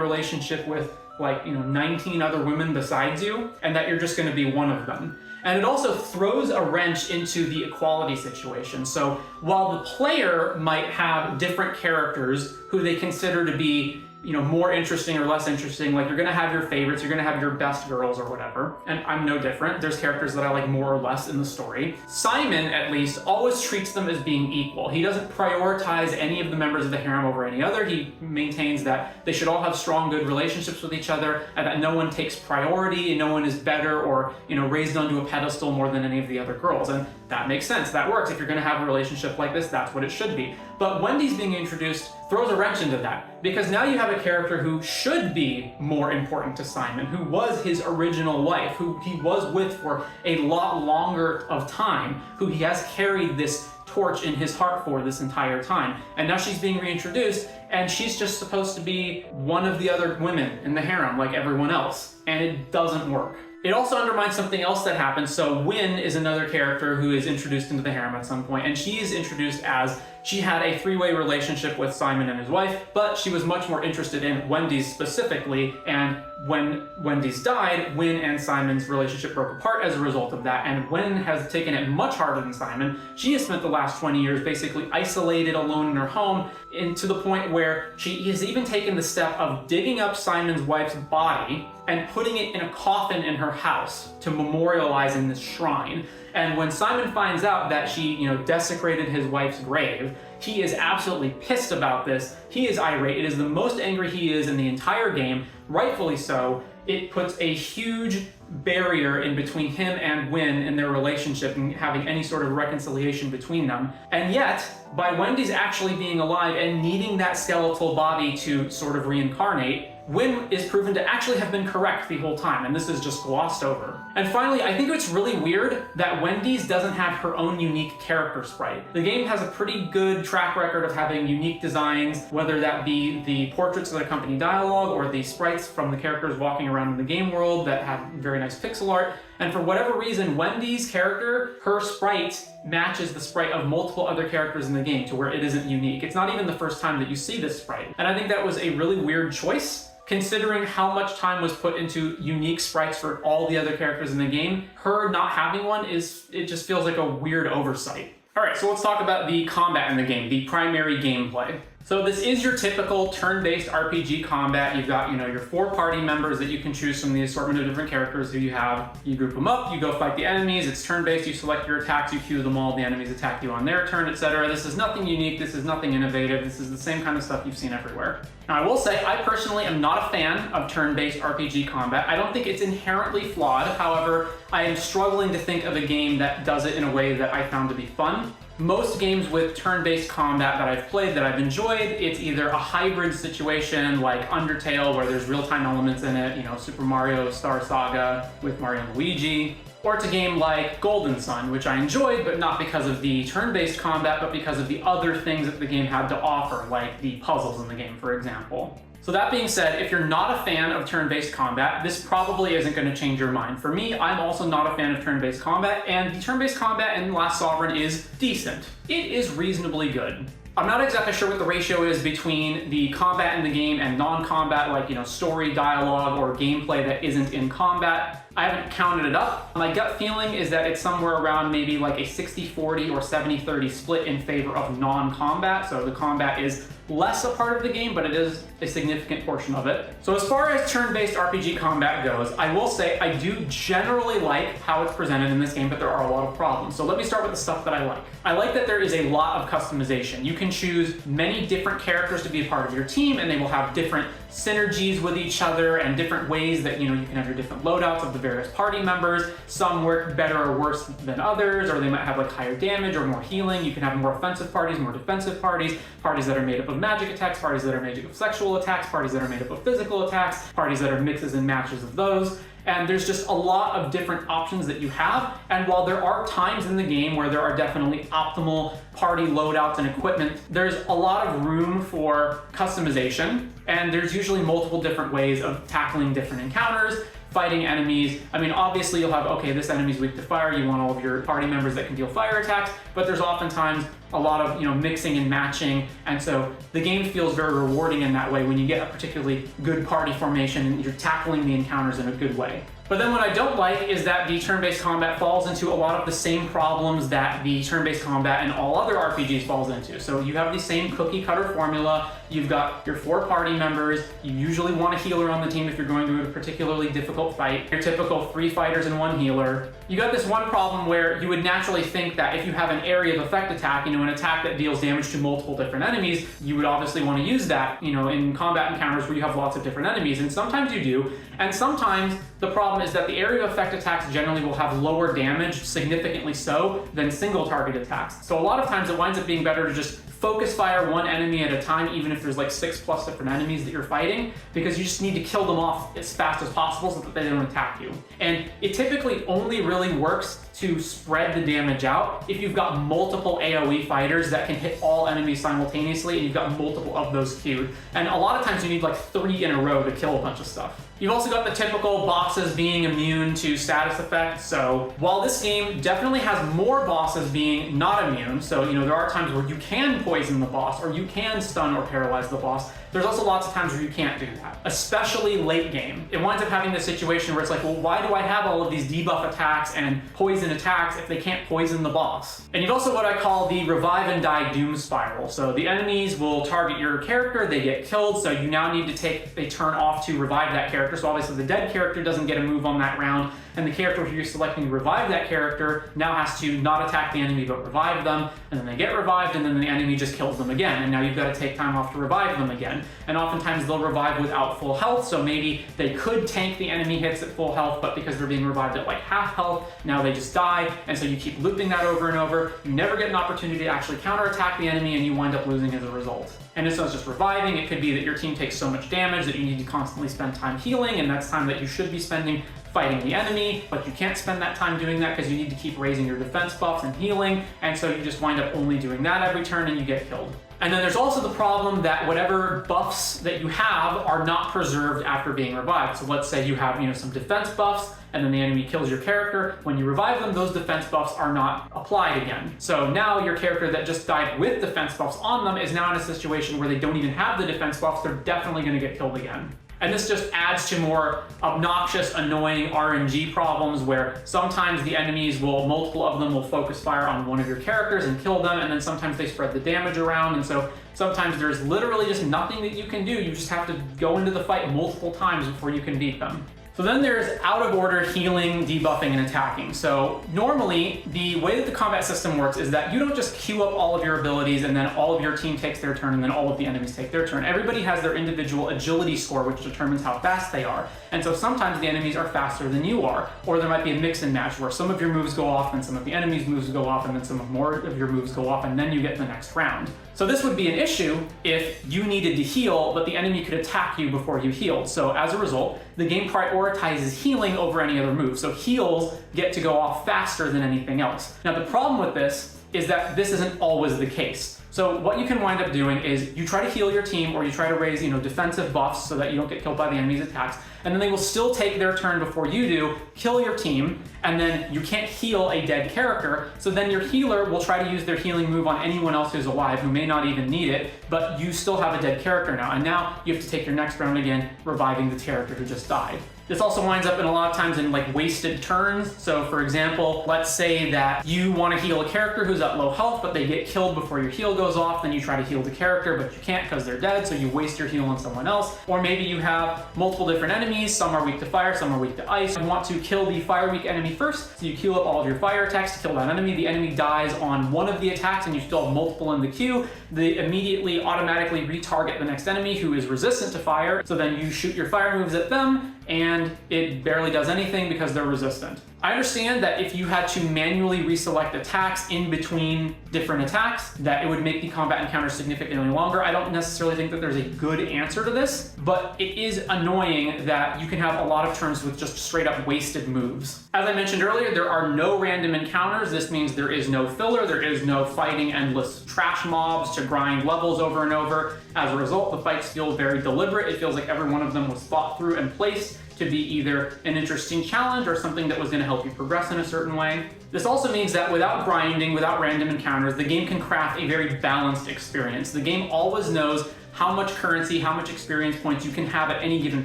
relationship with 19 other women besides you, and that you're just going to be one of them. And it also throws a wrench into the equality situation. So while the player might have different characters who they consider to be more interesting or less interesting, like you're gonna have your favorites, you're gonna have your best girls or whatever, and I'm no different. There's characters that I like more or less in the story. Simon, at least, always treats them as being equal. He doesn't prioritize any of the members of the harem over any other. He maintains that they should all have strong, good relationships with each other, and that no one takes priority, and no one is better or raised onto a pedestal more than any of the other girls. And that makes sense. That works. If you're gonna have a relationship like this, that's what it should be. But Wendy's being introduced throws a wrench into that, because now you have a character who should be more important to Simon, who was his original wife, who he was with for a lot longer of time, who he has carried this torch in his heart for this entire time. And now she's being reintroduced, and she's just supposed to be one of the other women in the harem like everyone else, and it doesn't work. It also undermines something else that happens. So Wynn is another character who is introduced into the harem at some point, and she is introduced as she had a three-way relationship with Simon and his wife, but she was much more interested in Wendy's specifically, and when Wendy's died, Wynn and Simon's relationship broke apart as a result of that, and Wynn has taken it much harder than Simon. She has spent the last 20 years basically isolated, alone in her home, and to the point where she has even taken the step of digging up Simon's wife's body and putting it in a coffin in her house to memorialize in this shrine. And when Simon finds out that she, desecrated his wife's grave, he is absolutely pissed about this. He is irate. It is the most angry he is in the entire game, rightfully so. It puts a huge barrier in between him and Wynn in their relationship and having any sort of reconciliation between them. And yet, by Wendy's actually being alive and needing that skeletal body to sort of reincarnate, Wynn is proven to actually have been correct the whole time, and this is just glossed over. And finally, I think it's really weird that Wendy's doesn't have her own unique character sprite. The game has a pretty good track record of having unique designs, whether that be the portraits that accompany dialogue or the sprites from the characters walking around in the game world that have very nice pixel art. And for whatever reason, Wendy's character, her sprite matches the sprite of multiple other characters in the game to where it isn't unique. It's not even the first time that you see this sprite. And I think that was a really weird choice, considering how much time was put into unique sprites for all the other characters in the game. Her not having one it just feels like a weird oversight. All right, so let's talk about the combat in the game, the primary gameplay. So this is your typical turn-based RPG combat. You've got, your 4 party members that you can choose from the assortment of different characters who you have. You group them up, you go fight the enemies. It's turn-based, you select your attacks, you queue them all, the enemies attack you on their turn, etc. This is nothing unique, this is nothing innovative, this is the same kind of stuff you've seen everywhere. Now I will say, I personally am not a fan of turn-based RPG combat. I don't think it's inherently flawed. However, I am struggling to think of a game that does it in a way that I found to be fun. Most games with turn-based combat that I've played that I've enjoyed, it's either a hybrid situation like Undertale where there's real-time elements in it, Super Mario Star Saga with Mario and Luigi, or it's a game like Golden Sun, which I enjoyed, but not because of the turn-based combat, but because of the other things that the game had to offer, like the puzzles in the game, for example. So that being said, if you're not a fan of turn-based combat, this probably isn't going to change your mind. For me, I'm also not a fan of turn-based combat, and the turn-based combat in Last Sovereign is decent. It is reasonably good. I'm not exactly sure what the ratio is between the combat in the game and non-combat, like, story, dialogue, or gameplay that isn't in combat. I haven't counted it up. My gut feeling is that it's somewhere around maybe like a 60-40 or 70-30 split in favor of non-combat. So the combat is less a part of the game, but it is a significant portion of it. So as far as turn-based RPG combat goes, I will say I do generally like how it's presented in this game, but there are a lot of problems. So let me start with the stuff that I like. I like that there is a lot of customization. You can choose many different characters to be a part of your team, and they will have different synergies with each other and different ways that, you can have your different loadouts of the various party members. Some work better or worse than others, or they might have like higher damage or more healing. You can have more offensive parties, more defensive parties, parties that are made up of magic attacks, parties that are made up of sexual attacks, parties that are made up of physical attacks, parties that are mixes and matches of those. And there's just a lot of different options that you have. And while there are times in the game where there are definitely optimal party loadouts and equipment, there's a lot of room for customization. And there's usually multiple different ways of tackling different encounters. fighting enemies. I mean, obviously you'll have, okay, this enemy's weak to fire, you want all of your party members that can deal fire attacks, but there's oftentimes a lot of, mixing and matching, and so the game feels very rewarding in that way when you get a particularly good party formation and you're tackling the encounters in a good way. But then what I don't like is that the turn-based combat falls into a lot of the same problems that the turn-based combat and all other RPGs falls into. So you have the same cookie cutter formula, you've got your 4 party members, you usually want a healer on the team if you're going to a particularly difficult fight, your typical 3 fighters and 1 healer. You got this one problem where you would naturally think that if you have an area of effect attack, an attack that deals damage to multiple different enemies, you would obviously want to use that, in combat encounters where you have lots of different enemies, and sometimes you do, and sometimes the problem is that the area of effect attacks generally will have lower damage, significantly so, than single target attacks. So a lot of times it winds up being better to just focus fire one enemy at a time, even if there's like 6+ different enemies that you're fighting, because you just need to kill them off as fast as possible so that they don't attack you. And it typically only really works to spread the damage out if you've got multiple AoE fighters that can hit all enemies simultaneously and you've got multiple of those queued. And a lot of times you need like 3 in a row to kill a bunch of stuff. You've also got the typical bosses being immune to status effects. So while this game definitely has more bosses being not immune, so there are times where you can poison the boss or you can stun or paralyze the boss, there's also lots of times where you can't do that, especially late game. It winds up having this situation where it's like, well, why do I have all of these debuff attacks and poison attacks if they can't poison the boss? And you've also what I call the revive and die doom spiral. So the enemies will target your character, they get killed, so you now need to take a turn off to revive that character. So obviously the dead character doesn't get a move on that round, and the character who you're selecting to revive that character now has to not attack the enemy but revive them, and then they get revived, and then the enemy just kills them again, and now you've got to take time off to revive them again. And oftentimes they'll revive without full health, so maybe they could tank the enemy hits at full health, but because they're being revived at like half health, now they just die, and so you keep looping that over and over. You never get an opportunity to actually counterattack the enemy, and you wind up losing as a result. And it's not just reviving, it could be that your team takes so much damage that you need to constantly spend time healing, and that's time that you should be spending fighting the enemy, but you can't spend that time doing that because you need to keep raising your defense buffs and healing, and so you just wind up only doing that every turn and you get killed. And then there's also the problem that whatever buffs that you have are not preserved after being revived. So let's say you have some defense buffs, and then the enemy kills your character. When you revive them, those defense buffs are not applied again. So now your character that just died with defense buffs on them is now in a situation where they don't even have the defense buffs. They're definitely going to get killed again. And this just adds to more obnoxious, annoying RNG problems where sometimes the enemies multiple of them will focus fire on one of your characters and kill them, and then sometimes they spread the damage around, and so sometimes there's literally just nothing that you can do. You just have to go into the fight multiple times before you can beat them. So then there's out of order healing, debuffing, and attacking. So normally, the way that the combat system works is that you don't just queue up all of your abilities and then all of your team takes their turn and then all of the enemies take their turn. Everybody has their individual agility score, which determines how fast they are. And so sometimes the enemies are faster than you are, or there might be a mix and match where some of your moves go off and some of the enemies' moves go off and then some more of your moves go off, and then you get the next round. So this would be an issue if you needed to heal, but the enemy could attack you before you healed. So as a result, the game prioritizes healing over any other move. So heals get to go off faster than anything else. Now the problem with this is that this isn't always the case. So what you can wind up doing is you try to heal your team, or you try to raise, defensive buffs so that you don't get killed by the enemy's attacks, and then they will still take their turn before you do, kill your team, and then you can't heal a dead character, so then your healer will try to use their healing move on anyone else who's alive who may not even need it, but you still have a dead character now, and now you have to take your next round again, reviving the character who just died. This also winds up in a lot of times in like wasted turns. So for example, let's say that you want to heal a character who's at low health, but they get killed before your heal goes off, then you try to heal the character, but you can't because they're dead, so you waste your heal on someone else. Or maybe you have multiple different enemies, some are weak to fire, some are weak to ice. You want to kill the fire weak enemy first, so you queue up all of your fire attacks to kill that enemy. The enemy dies on one of the attacks and you still have multiple in the queue. They immediately automatically retarget the next enemy who is resistant to fire, so then you shoot your fire moves at them, and it barely does anything because they're resistant. I understand that if you had to manually reselect attacks in between different attacks, that it would make the combat encounter significantly longer. I don't necessarily think that there's a good answer to this, but it is annoying that you can have a lot of turns with just straight up wasted moves. As I mentioned earlier, there are no random encounters. This means there is no filler, there is no fighting endless trash mobs to grind levels over and over. As a result, the fights feel very deliberate. It feels like every one of them was thought through and placed to be either an interesting challenge or something that was going to help you progress in a certain way. This also means that without grinding, without random encounters, the game can craft a very balanced experience. The game always knows how much currency, how much experience points you can have at any given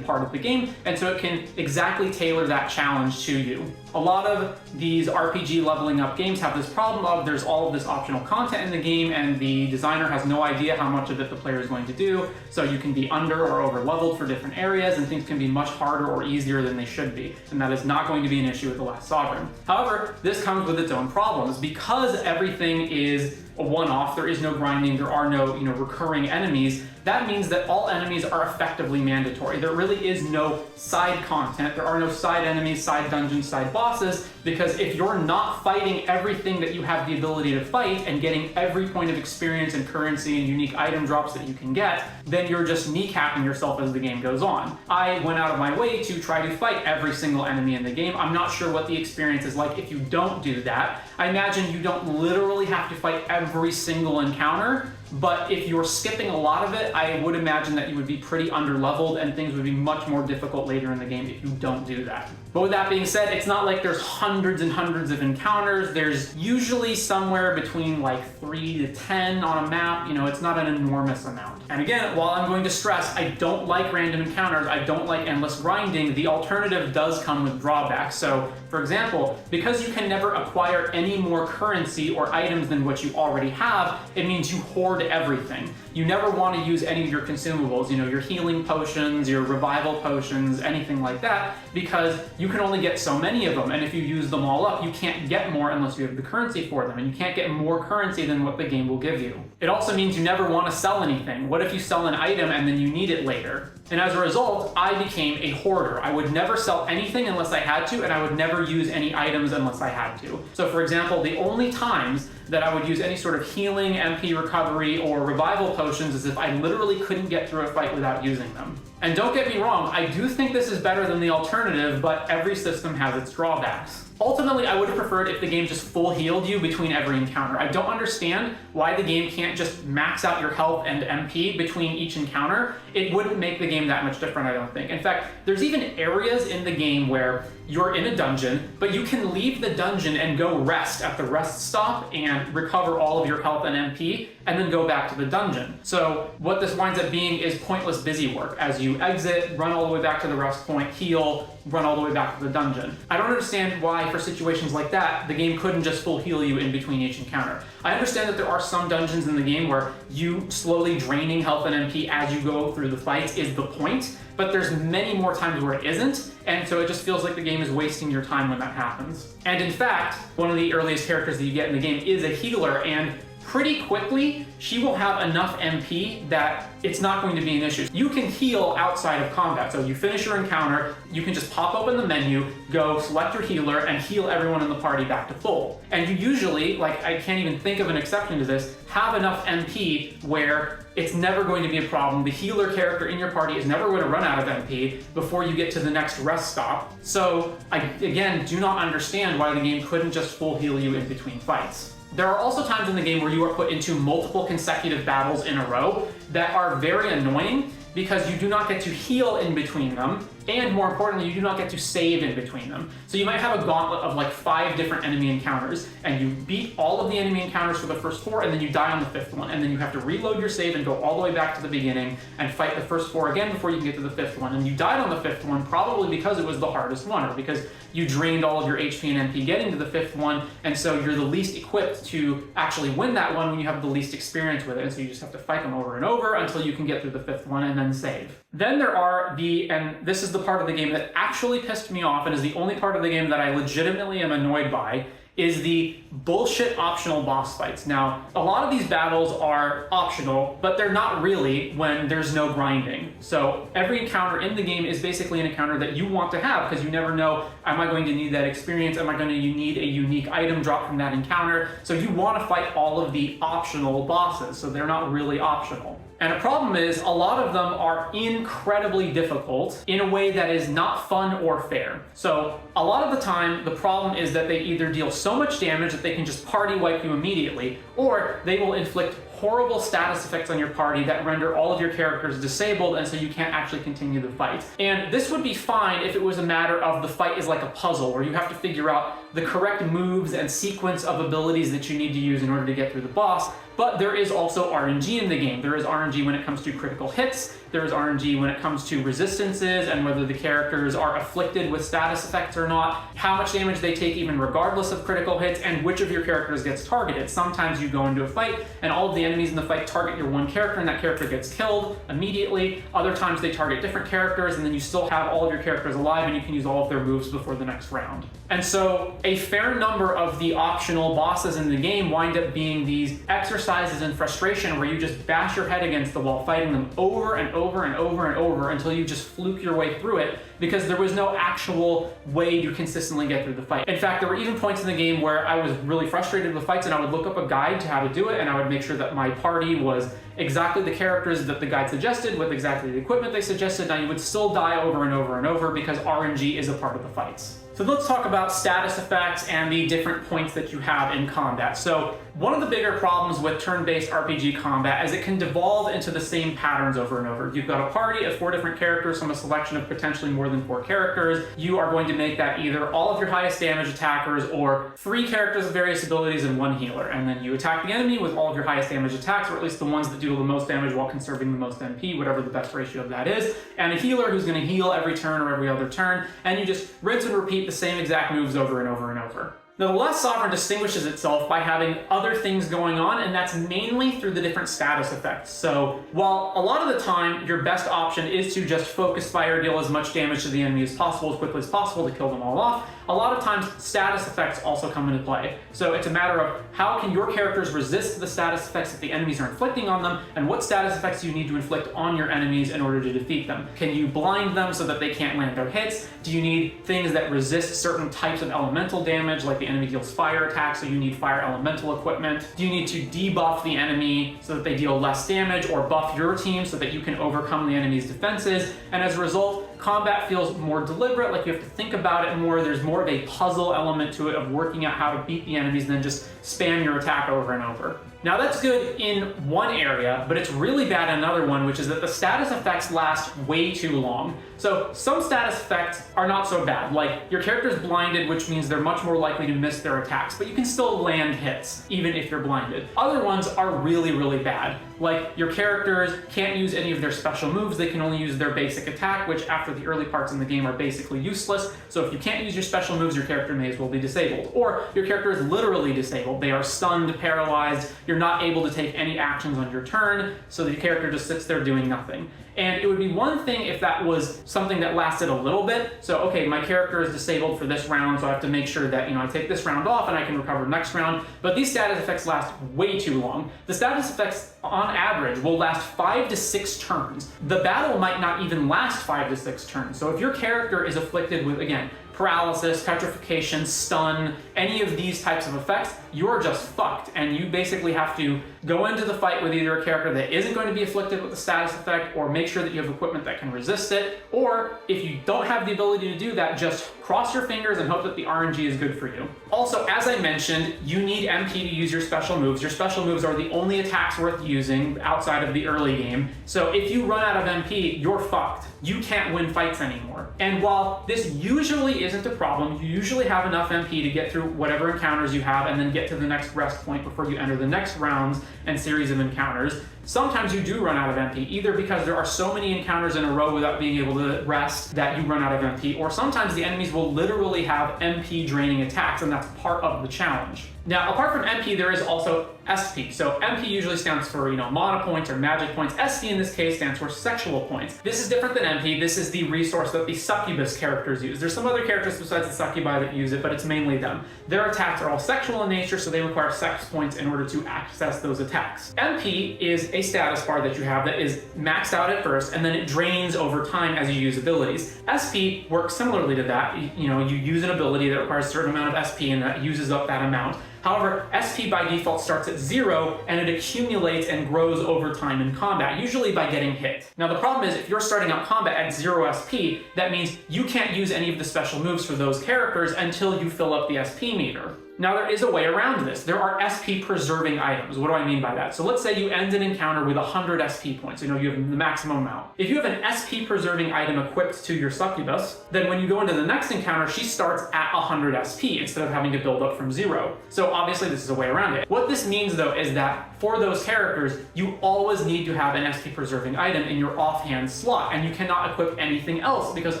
part of the game, and so it can exactly tailor that challenge to you. A lot of these RPG leveling up games have this problem of there's all of this optional content in the game and the designer has no idea how much of it the player is going to do, so you can be under or over leveled for different areas and things can be much harder or easier than they should be, and that is not going to be an issue with The Last Sovereign. However, this comes with its own problems. Because everything is a one-off, there is no grinding, there are no recurring enemies, that means that all enemies are effectively mandatory. There really is no side content, there are no side enemies, side dungeons, side bosses, because if you're not fighting everything that you have the ability to fight and getting every point of experience and currency and unique item drops that you can get, then you're just kneecapping yourself as the game goes on. I went out of my way to try to fight every single enemy in the game. I'm not sure what the experience is like if you don't do that. I imagine you don't literally have to fight every single encounter, but if you're skipping a lot of it, I would imagine that you would be pretty underleveled and things would be much more difficult later in the game if you don't do that. But with that being said, it's not like there's hundreds and hundreds of encounters. There's usually somewhere between like 3 to 10 on a map. It's not an enormous amount. And again, while I'm going to stress, I don't like random encounters, I don't like endless grinding, the alternative does come with drawbacks. So, for example, because you can never acquire any more currency or items than what you already have, it means you hoard everything. You never want to use any of your consumables, your healing potions, your revival potions, anything like that, because you can only get so many of them, and if you use them all up, you can't get more unless you have the currency for them, and you can't get more currency than what the game will give you. It also means you never want to sell anything. What if you sell an item and then you need it later? And as a result, I became a hoarder. I would never sell anything unless I had to, and I would never use any items unless I had to. So for example, the only times that I would use any sort of healing, MP recovery, or revival potions is if I literally couldn't get through a fight without using them. And don't get me wrong, I do think this is better than the alternative, but every system has its drawbacks. Ultimately, I would have preferred if the game just full healed you between every encounter. I don't understand why the game can't just max out your health and MP between each encounter. It wouldn't make the game that much different, I don't think. In fact, there's even areas in the game where you're in a dungeon, but you can leave the dungeon and go rest at the rest stop and recover all of your health and MP, and then go back to the dungeon. So what this winds up being is pointless busy work. As you exit, run all the way back to the rest point, heal, run all the way back to the dungeon. I don't understand why, for situations like that, the game couldn't just full heal you in between each encounter. I understand that there are some dungeons in the game where you slowly draining health and MP as you go through the fights is the point, but there's many more times where it isn't, and so it just feels like the game is wasting your time when that happens. And in fact, one of the earliest characters that you get in the game is a healer, and pretty quickly, she will have enough MP that it's not going to be an issue. You can heal outside of combat. So you finish your encounter, you can just pop open the menu, go select your healer, and heal everyone in the party back to full. And you usually, I can't even think of an exception to this, have enough MP where it's never going to be a problem. The healer character in your party is never going to run out of MP before you get to the next rest stop. So I, again, do not understand why the game couldn't just full heal you in between fights. There are also times in the game where you are put into multiple consecutive battles in a row that are very annoying because you do not get to heal in between them, and more importantly, you do not get to save in between them. So you might have a gauntlet of like 5 different enemy encounters, and you beat all of the enemy encounters for the first 4, and then you die on the 5th one, and then you have to reload your save and go all the way back to the beginning and fight the first 4 again before you can get to the 5th one. And you died on the 5th one probably because it was the hardest one, or because you drained all of your HP and MP getting to the 5th one, and so you're the least equipped to actually win that one when you have the least experience with it, and so you just have to fight them over and over until you can get through the 5th one and then save. Then there are and this is the part of the game that actually pissed me off and is the only part of the game that I legitimately am annoyed by, is the bullshit optional boss fights. Now, a lot of these battles are optional, but they're not really when there's no grinding. So every encounter in the game is basically an encounter that you want to have because you never know, am I going to need that experience? Am I going to need a unique item drop from that encounter? So you want to fight all of the optional bosses, so they're not really optional. And the problem is, a lot of them are incredibly difficult in a way that is not fun or fair. So a lot of the time, the problem is that they either deal so much damage that they can just party wipe you immediately, or they will inflict horrible status effects on your party that render all of your characters disabled, and so you can't actually continue the fight. And this would be fine if it was a matter of the fight is like a puzzle where you have to figure out the correct moves and sequence of abilities that you need to use in order to get through the boss. But there is also RNG in the game. There is RNG when it comes to critical hits. There is RNG when it comes to resistances and whether the characters are afflicted with status effects or not, how much damage they take even regardless of critical hits, and which of your characters gets targeted. Sometimes you go into a fight and all of the enemies in the fight target your one character and that character gets killed immediately. Other times they target different characters and then you still have all of your characters alive and you can use all of their moves before the next round. And so a fair number of the optional bosses in the game wind up being these exercises in frustration where you just bash your head against the wall fighting them over and over and over and over until you just fluke your way through it, because there was no actual way to consistently get through the fight. In fact, there were even points in the game where I was really frustrated with fights and I would look up a guide to how to do it, and I would make sure that my party was exactly the characters that the guide suggested with exactly the equipment they suggested, and you would still die over and over and over because RNG is a part of the fights. So let's talk about status effects and the different points that you have in combat. So one of the bigger problems with turn-based RPG combat is it can devolve into the same patterns over and over. You've got a party of 4 different characters from a selection of potentially more than 4 characters. You are going to make that either all of your highest damage attackers or 3 characters with various abilities and 1 healer. And then you attack the enemy with all of your highest damage attacks, or at least the ones that do the most damage while conserving the most MP, whatever the best ratio of that is, and a healer who's going to heal every turn or every other turn, and you just rinse and repeat the same exact moves over and over and over. Now, the Last Sovereign distinguishes itself by having other things going on, and that's mainly through the different status effects. So while a lot of the time your best option is to just focus fire, deal as much damage to the enemy as possible, as quickly as possible to kill them all off, a lot of times status effects also come into play. So it's a matter of how can your characters resist the status effects that the enemies are inflicting on them, and what status effects do you need to inflict on your enemies in order to defeat them. Can you blind them so that they can't land their hits? Do you need things that resist certain types of elemental damage, like the enemy deals fire attacks, so you need fire elemental equipment? Do you need to debuff the enemy so that they deal less damage, or buff your team so that you can overcome the enemy's defenses? And as a result, combat feels more deliberate, like you have to think about it more. There's more of a puzzle element to it of working out how to beat the enemies than just spam your attack over and over. Now that's good in one area, but it's really bad in another one, which is that the status effects last way too long. So some status effects are not so bad, like your character's blinded, which means they're much more likely to miss their attacks, but you can still land hits, even if you're blinded. Other ones are really, really bad, like your characters can't use any of their special moves, they can only use their basic attack, which after the early parts in the game are basically useless. So if you can't use your special moves, your character may as well be disabled. Or your character is literally disabled. They are stunned, paralyzed, you're not able to take any actions on your turn, so the character just sits there doing nothing. And it would be one thing if that was something that lasted a little bit. So, okay, my character is disabled for this round, so I have to make sure that, I take this round off and I can recover next round. But these status effects last way too long. The status effects, on average, will last 5 to 6 turns. The battle might not even last 5 to 6 turns. So if your character is afflicted with, again, paralysis, petrification, stun, any of these types of effects, you're just fucked. And you basically have to go into the fight with either a character that isn't going to be afflicted with the status effect, or make sure that you have equipment that can resist it. Or if you don't have the ability to do that, just cross your fingers and hope that the RNG is good for you. Also, as I mentioned, you need MP to use your special moves. Your special moves are the only attacks worth using outside of the early game. So if you run out of MP, you're fucked. You can't win fights anymore. And while this usually isn't a problem, you usually have enough MP to get through whatever encounters you have and then get to the next rest point before you enter the next rounds and series of encounters. Sometimes you do run out of MP, either because there are so many encounters in a row without being able to rest that you run out of MP, or sometimes the enemies will literally have MP draining attacks, and that's part of the challenge. Now, apart from MP, there is also SP. So MP usually stands for, mana points or magic points. SP in this case stands for sexual points. This is different than MP. This is the resource that the succubus characters use. There's some other characters besides the succubi that use it, but it's mainly them. Their attacks are all sexual in nature, so they require sex points in order to access those attacks. MP is a status bar that you have that is maxed out at first, and then it drains over time as you use abilities. SP works similarly to that. You use an ability that requires a certain amount of SP, and that uses up that amount. However, SP by default starts at 0 and it accumulates and grows over time in combat, usually by getting hit. Now the problem is if you're starting out combat at 0 SP, that means you can't use any of the special moves for those characters until you fill up the SP meter. Now there is a way around this. There are SP preserving items. What do I mean by that? So let's say you end an encounter with 100 SP points. You have the maximum amount. If you have an SP preserving item equipped to your succubus, then when you go into the next encounter, she starts at 100 SP instead of having to build up from 0. So obviously this is a way around it. What this means though is that for those characters, you always need to have an SP preserving item in your offhand slot, and you cannot equip anything else because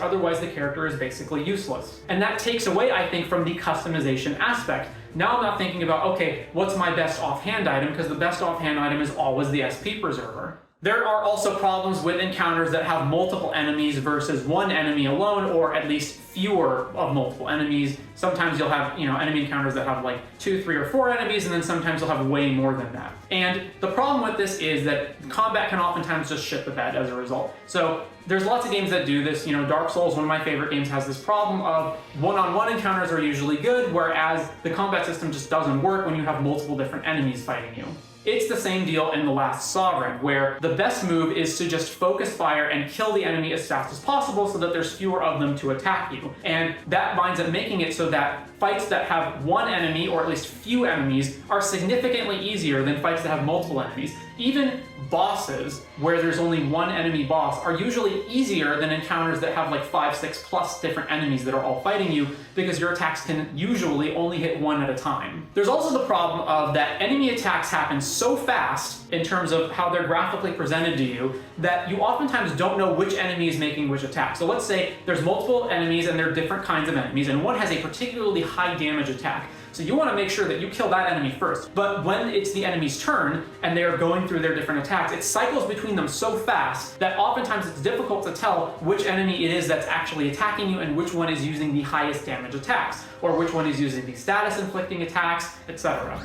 otherwise the character is basically useless. And that takes away, I think, from the customization aspect. Now I'm not thinking about, okay, what's my best offhand item? Because the best offhand item is always the SP preserver. There are also problems with encounters that have multiple enemies versus one enemy alone, or at least fewer of multiple enemies. Sometimes you'll have, enemy encounters that have like 2, 3, or 4 enemies, and then sometimes you'll have way more than that. And the problem with this is that combat can oftentimes just shit the bed as a result. So there's lots of games that do this. Dark Souls, one of my favorite games, has this problem of one-on-one encounters are usually good, whereas the combat system just doesn't work when you have multiple different enemies fighting you. It's the same deal in The Last Sovereign, where the best move is to just focus fire and kill the enemy as fast as possible so that there's fewer of them to attack you. And that winds up making it so that fights that have one enemy, or at least few enemies, are significantly easier than fights that have multiple enemies. Even bosses, where there's only one enemy boss, are usually easier than encounters that have like 5, 6 plus different enemies that are all fighting you, because your attacks can usually only hit one at a time. There's also the problem of that enemy attacks happen so fast in terms of how they're graphically presented to you that you oftentimes don't know which enemy is making which attack. So let's say there's multiple enemies and they're different kinds of enemies, and one has a particularly high damage attack. So you want to make sure that you kill that enemy first. But when it's the enemy's turn and they're going through their different attacks, it cycles between them so fast that oftentimes it's difficult to tell which enemy it is that's actually attacking you and which one is using the highest damage attacks, or which one is using the status inflicting attacks, etc.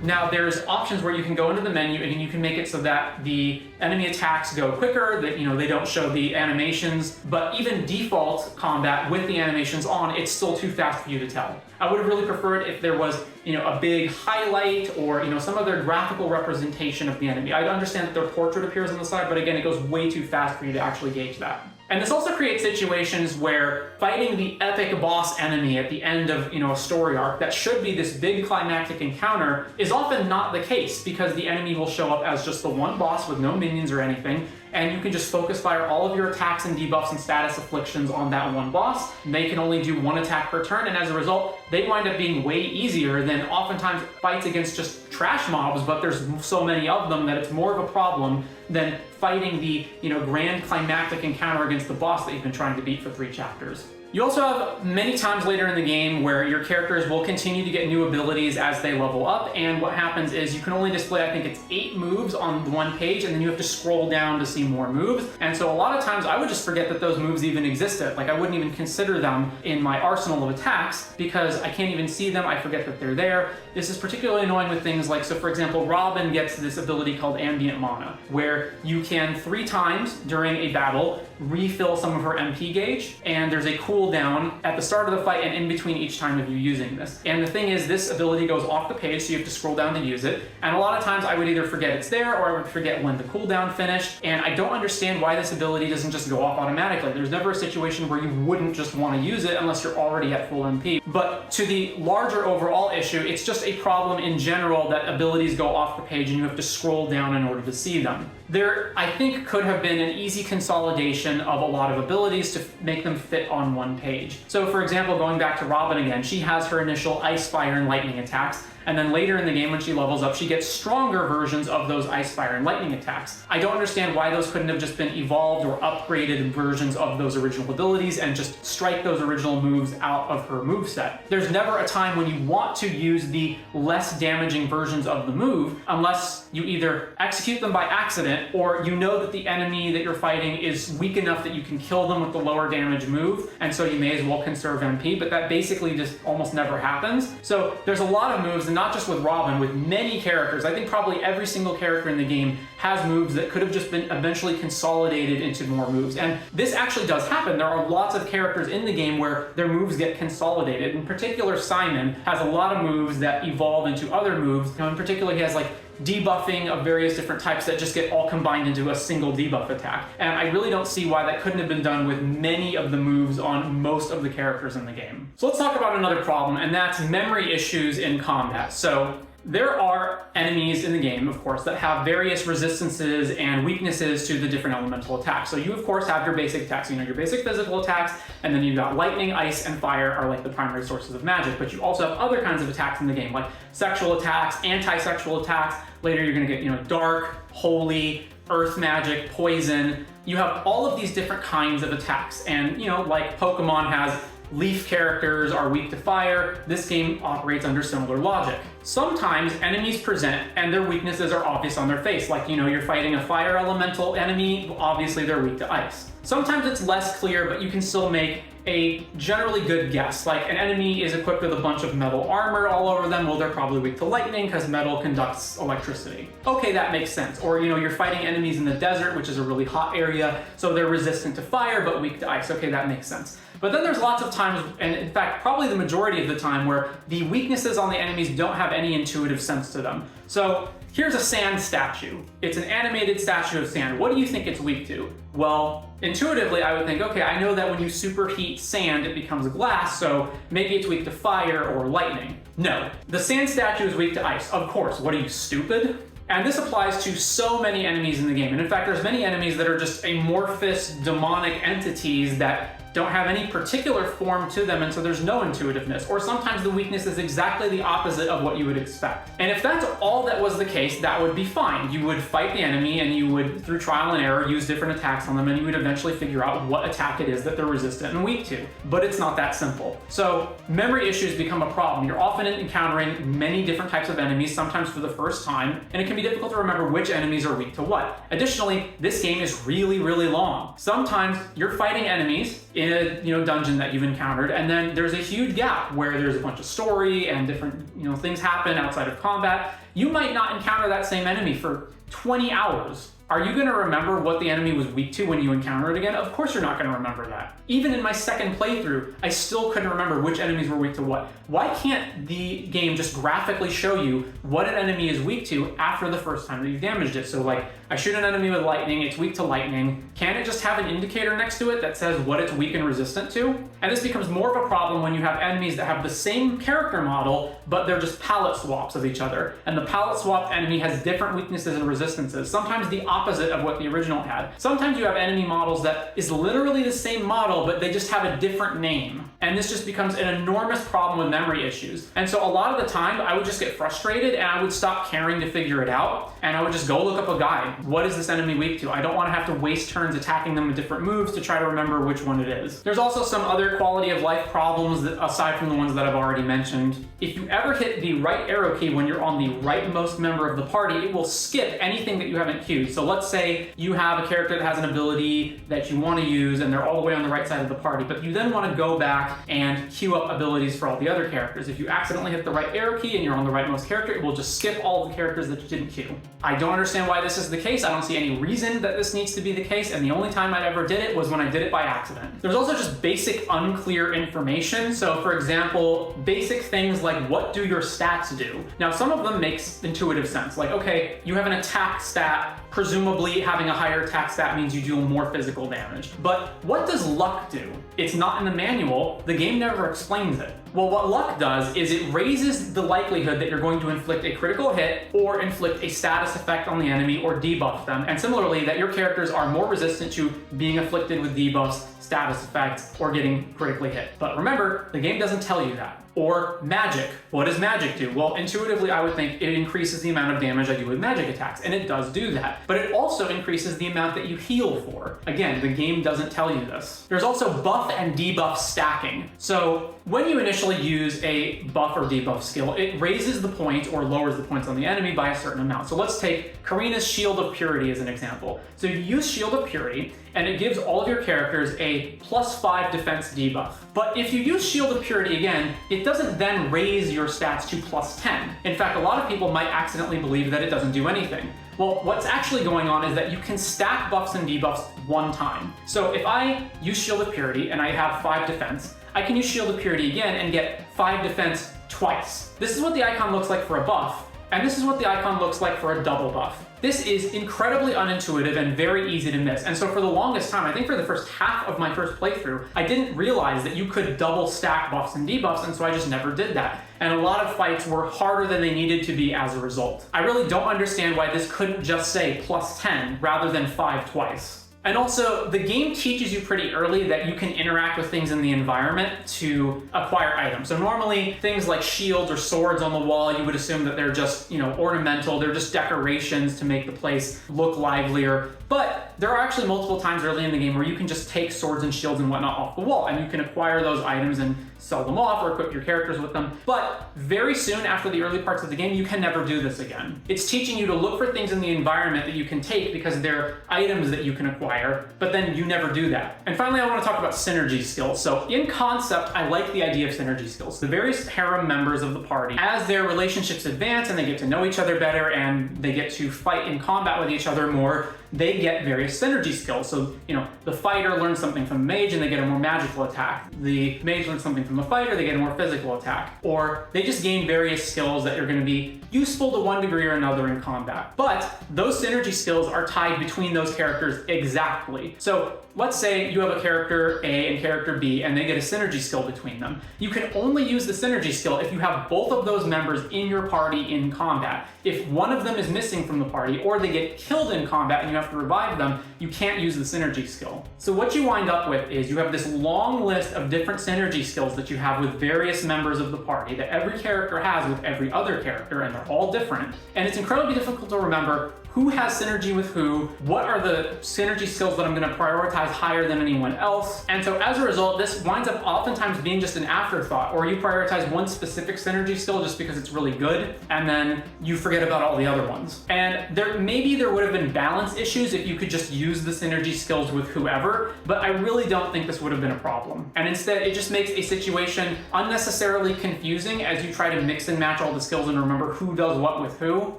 Now there's options where you can go into the menu and you can make it so that the enemy attacks go quicker, that they don't show the animations, but even default combat with the animations on, it's still too fast for you to tell. I would have really preferred if there was a big highlight or some other graphical representation of the enemy. I understand that their portrait appears on the side, but again, it goes way too fast for you to actually gauge that. And this also creates situations where fighting the epic boss enemy at the end of a story arc that should be this big climactic encounter is often not the case, because the enemy will show up as just the one boss with no minions or anything, and you can just focus fire all of your attacks and debuffs and status afflictions on that one boss. They can only do one attack per turn, and as a result, they wind up being way easier than oftentimes fights against just trash mobs, but there's so many of them that it's more of a problem than fighting the grand climactic encounter against the boss that you've been trying to beat for 3 chapters. You also have many times later in the game where your characters will continue to get new abilities as they level up, and what happens is you can only display, I think it's 8 moves on one page, and then you have to scroll down to see more moves. And so a lot of times I would just forget that those moves even existed. Like I wouldn't even consider them in my arsenal of attacks because I can't even see them, I forget that they're there. This is particularly annoying with things like, so for example, Robin gets this ability called Ambient Mana, where you can 3 times during a battle refill some of her MP gauge, and there's a cooldown at the start of the fight and in between each time of you using this. And the thing is, this ability goes off the page, so you have to scroll down to use it. And a lot of times I would either forget it's there, or I would forget when the cooldown finished, and I don't understand why this ability doesn't just go off automatically. There's never a situation where you wouldn't just want to use it unless you're already at full MP. But to the larger overall issue, it's just a problem in general that abilities go off the page and you have to scroll down in order to see them. There, I think, could have been an easy consolidation of a lot of abilities to make them fit on one page. So for example, going back to Robin again, she has her initial ice, fire, and lightning attacks, and then later in the game when she levels up, she gets stronger versions of those ice, fire, and lightning attacks. I don't understand why those couldn't have just been evolved or upgraded versions of those original abilities and just strike those original moves out of her moveset. There's never a time when you want to use the less damaging versions of the move unless you either execute them by accident, or you know that the enemy that you're fighting is weak enough that you can kill them with the lower damage move, and so you may as well conserve MP, but that basically just almost never happens. So there's a lot of moves, and not just with Robin, with many characters. I think probably every single character in the game has moves that could have just been eventually consolidated into more moves. And this actually does happen. There are lots of characters in the game where their moves get consolidated. In particular, Simon has a lot of moves that evolve into other moves. In particular, he has like debuffing of various different types that just get all combined into a single debuff attack. And I really don't see why that couldn't have been done with many of the moves on most of the characters in the game. So let's talk about another problem, and that's memory issues in combat. So there are enemies in the game, of course, that have various resistances and weaknesses to the different elemental attacks. So you, of course, have your basic attacks. You know, your basic physical attacks, and then you've got lightning, ice, and fire are like the primary sources of magic. But you also have other kinds of attacks in the game, like sexual attacks, anti-sexual attacks. Later, you're going to get, dark, holy, earth magic, poison. You have all of these different kinds of attacks. And, like Pokemon has leaf characters are weak to fire, this game operates under similar logic. Sometimes enemies present and their weaknesses are obvious on their face. Like, you're fighting a fire elemental enemy, obviously they're weak to ice. Sometimes it's less clear, but you can still make a generally good guess. Like an enemy is equipped with a bunch of metal armor all over them, well, they're probably weak to lightning because metal conducts electricity. Okay, that makes sense. Or, you're fighting enemies in the desert, which is a really hot area, so they're resistant to fire but weak to ice. Okay, that makes sense. But then there's lots of times, and in fact, probably the majority of the time, where the weaknesses on the enemies don't have any intuitive sense to them. So here's a sand statue. It's an animated statue of sand. What do you think it's weak to? Well, intuitively, I would think, okay, I know that when you superheat sand, it becomes glass, so maybe it's weak to fire or lightning. No, the sand statue is weak to ice. Of course, what are you, stupid? And this applies to so many enemies in the game. And in fact, there's many enemies that are just amorphous demonic entities that don't have any particular form to them, and so there's no intuitiveness. Or sometimes the weakness is exactly the opposite of what you would expect. And if that's all that was the case, that would be fine. You would fight the enemy and you would, through trial and error, use different attacks on them, and you would eventually figure out what attack it is that they're resistant and weak to. But it's not that simple. So memory issues become a problem. You're often encountering many different types of enemies, sometimes for the first time, and it can be difficult to remember which enemies are weak to what. Additionally, this game is really, really long. Sometimes you're fighting enemies in a dungeon that you've encountered, and then there's a huge gap where there's a bunch of story and different things happen outside of combat. You might not encounter that same enemy for 20 hours. Are you going to remember what the enemy was weak to when you encounter it again? Of course you're not going to remember that. Even in my second playthrough, I still couldn't remember which enemies were weak to what. Why can't the game just graphically show you what an enemy is weak to after the first time that you've damaged it? So like, I shoot an enemy with lightning, it's weak to lightning. Can it just have an indicator next to it that says what it's weak and resistant to? And this becomes more of a problem when you have enemies that have the same character model, but they're just palette swaps of each other. And the palette swapped enemy has different weaknesses and resistances, sometimes the opposite of what the original had. Sometimes you have enemy models that is literally the same model, but they just have a different name. And this just becomes an enormous problem with memory issues. And so a lot of the time, I would just get frustrated and I would stop caring to figure it out. And I would just go look up a guide. What is this enemy weak to? I don't want to have to waste turns attacking them with different moves to try to remember which one it is. There's also some other quality of life problems that, aside from the ones that I've already mentioned. If you ever hit the right arrow key when you're on the rightmost member of the party, it will skip anything that you haven't queued. So let's say you have a character that has an ability that you want to use and they're all the way on the right side of the party, but you then want to go back and queue up abilities for all the other characters. If you accidentally hit the right arrow key and you're on the rightmost character, it will just skip all the characters that you didn't queue. I don't understand why this is the case. I don't see any reason that this needs to be the case, and the only time I ever did it was when I did it by accident. There's also just basic unclear information. So for example, basic things like what do your stats do? Now some of them makes intuitive sense. Like, okay, you have an attack stat, presumably having a higher attack stat means you do more physical damage. But what does luck do? It's not in the manual, the game never explains it. Well, what luck does is it raises the likelihood that you're going to inflict a critical hit or inflict a status effect on the enemy or debuff them. And similarly, that your characters are more resistant to being afflicted with debuffs, status effects, or getting critically hit. But remember, the game doesn't tell you that. Or magic. What does magic do? Well, intuitively, I would think it increases the amount of damage I do with magic attacks, and it does do that. But it also increases the amount that you heal for. Again, the game doesn't tell you this. There's also buff and debuff stacking. So when you initially use a buff or debuff skill, it raises the points or lowers the points on the enemy by a certain amount. So let's take Karina's Shield of Purity as an example. So you use Shield of Purity, and it gives all of your characters a +5 defense debuff. But if you use Shield of Purity again, it doesn't then raise your stats to +10. In fact, a lot of people might accidentally believe that it doesn't do anything. Well, what's actually going on is that you can stack buffs and debuffs one time. So if I use Shield of Purity and I have 5 defense, I can use Shield of Purity again and get 5 defense twice. This is what the icon looks like for a buff, and this is what the icon looks like for a double buff. This is incredibly unintuitive and very easy to miss. And so for the longest time, I think for the first half of my first playthrough, I didn't realize that you could double stack buffs and debuffs, and so I just never did that. And a lot of fights were harder than they needed to be as a result. I really don't understand why this couldn't just say +10 rather than 5 twice. And also, the game teaches you pretty early that you can interact with things in the environment to acquire items. So normally, things like shields or swords on the wall, you would assume that they're just, ornamental, they're just decorations to make the place look livelier. But there are actually multiple times early in the game where you can just take swords and shields and whatnot off the wall, and you can acquire those items and sell them off or equip your characters with them. But very soon after the early parts of the game, you can never do this again. It's teaching you to look for things in the environment that you can take because they're items that you can acquire, but then you never do that. And finally, I want to talk about synergy skills. So in concept, I like the idea of synergy skills. The various harem members of the party, as their relationships advance and they get to know each other better and they get to fight in combat with each other more, they get various synergy skills. So, the fighter learns something from the mage and they get a more magical attack. The mage learns something from the fighter, they get a more physical attack. Or they just gain various skills that are going to be useful to one degree or another in combat. But those synergy skills are tied between those characters exactly. So let's say you have a character A and character B and they get a synergy skill between them. You can only use the synergy skill if you have both of those members in your party in combat. If one of them is missing from the party or they get killed in combat and you have to revive them, you can't use the synergy skill. So what you wind up with is you have this long list of different synergy skills that you have with various members of the party that every character has with every other character, and they're all different. And it's incredibly difficult to remember who has synergy with who, what are the synergy skills that I'm going to prioritize higher than anyone else. And so as a result, this winds up oftentimes being just an afterthought, or you prioritize one specific synergy skill just because it's really good, and then you forget about all the other ones. And maybe there would have been balance issues if you could just use the synergy skills with whoever, but I really don't think this would have been a problem. And instead, it just makes a situation unnecessarily confusing as you try to mix and match all the skills and remember who does what with who.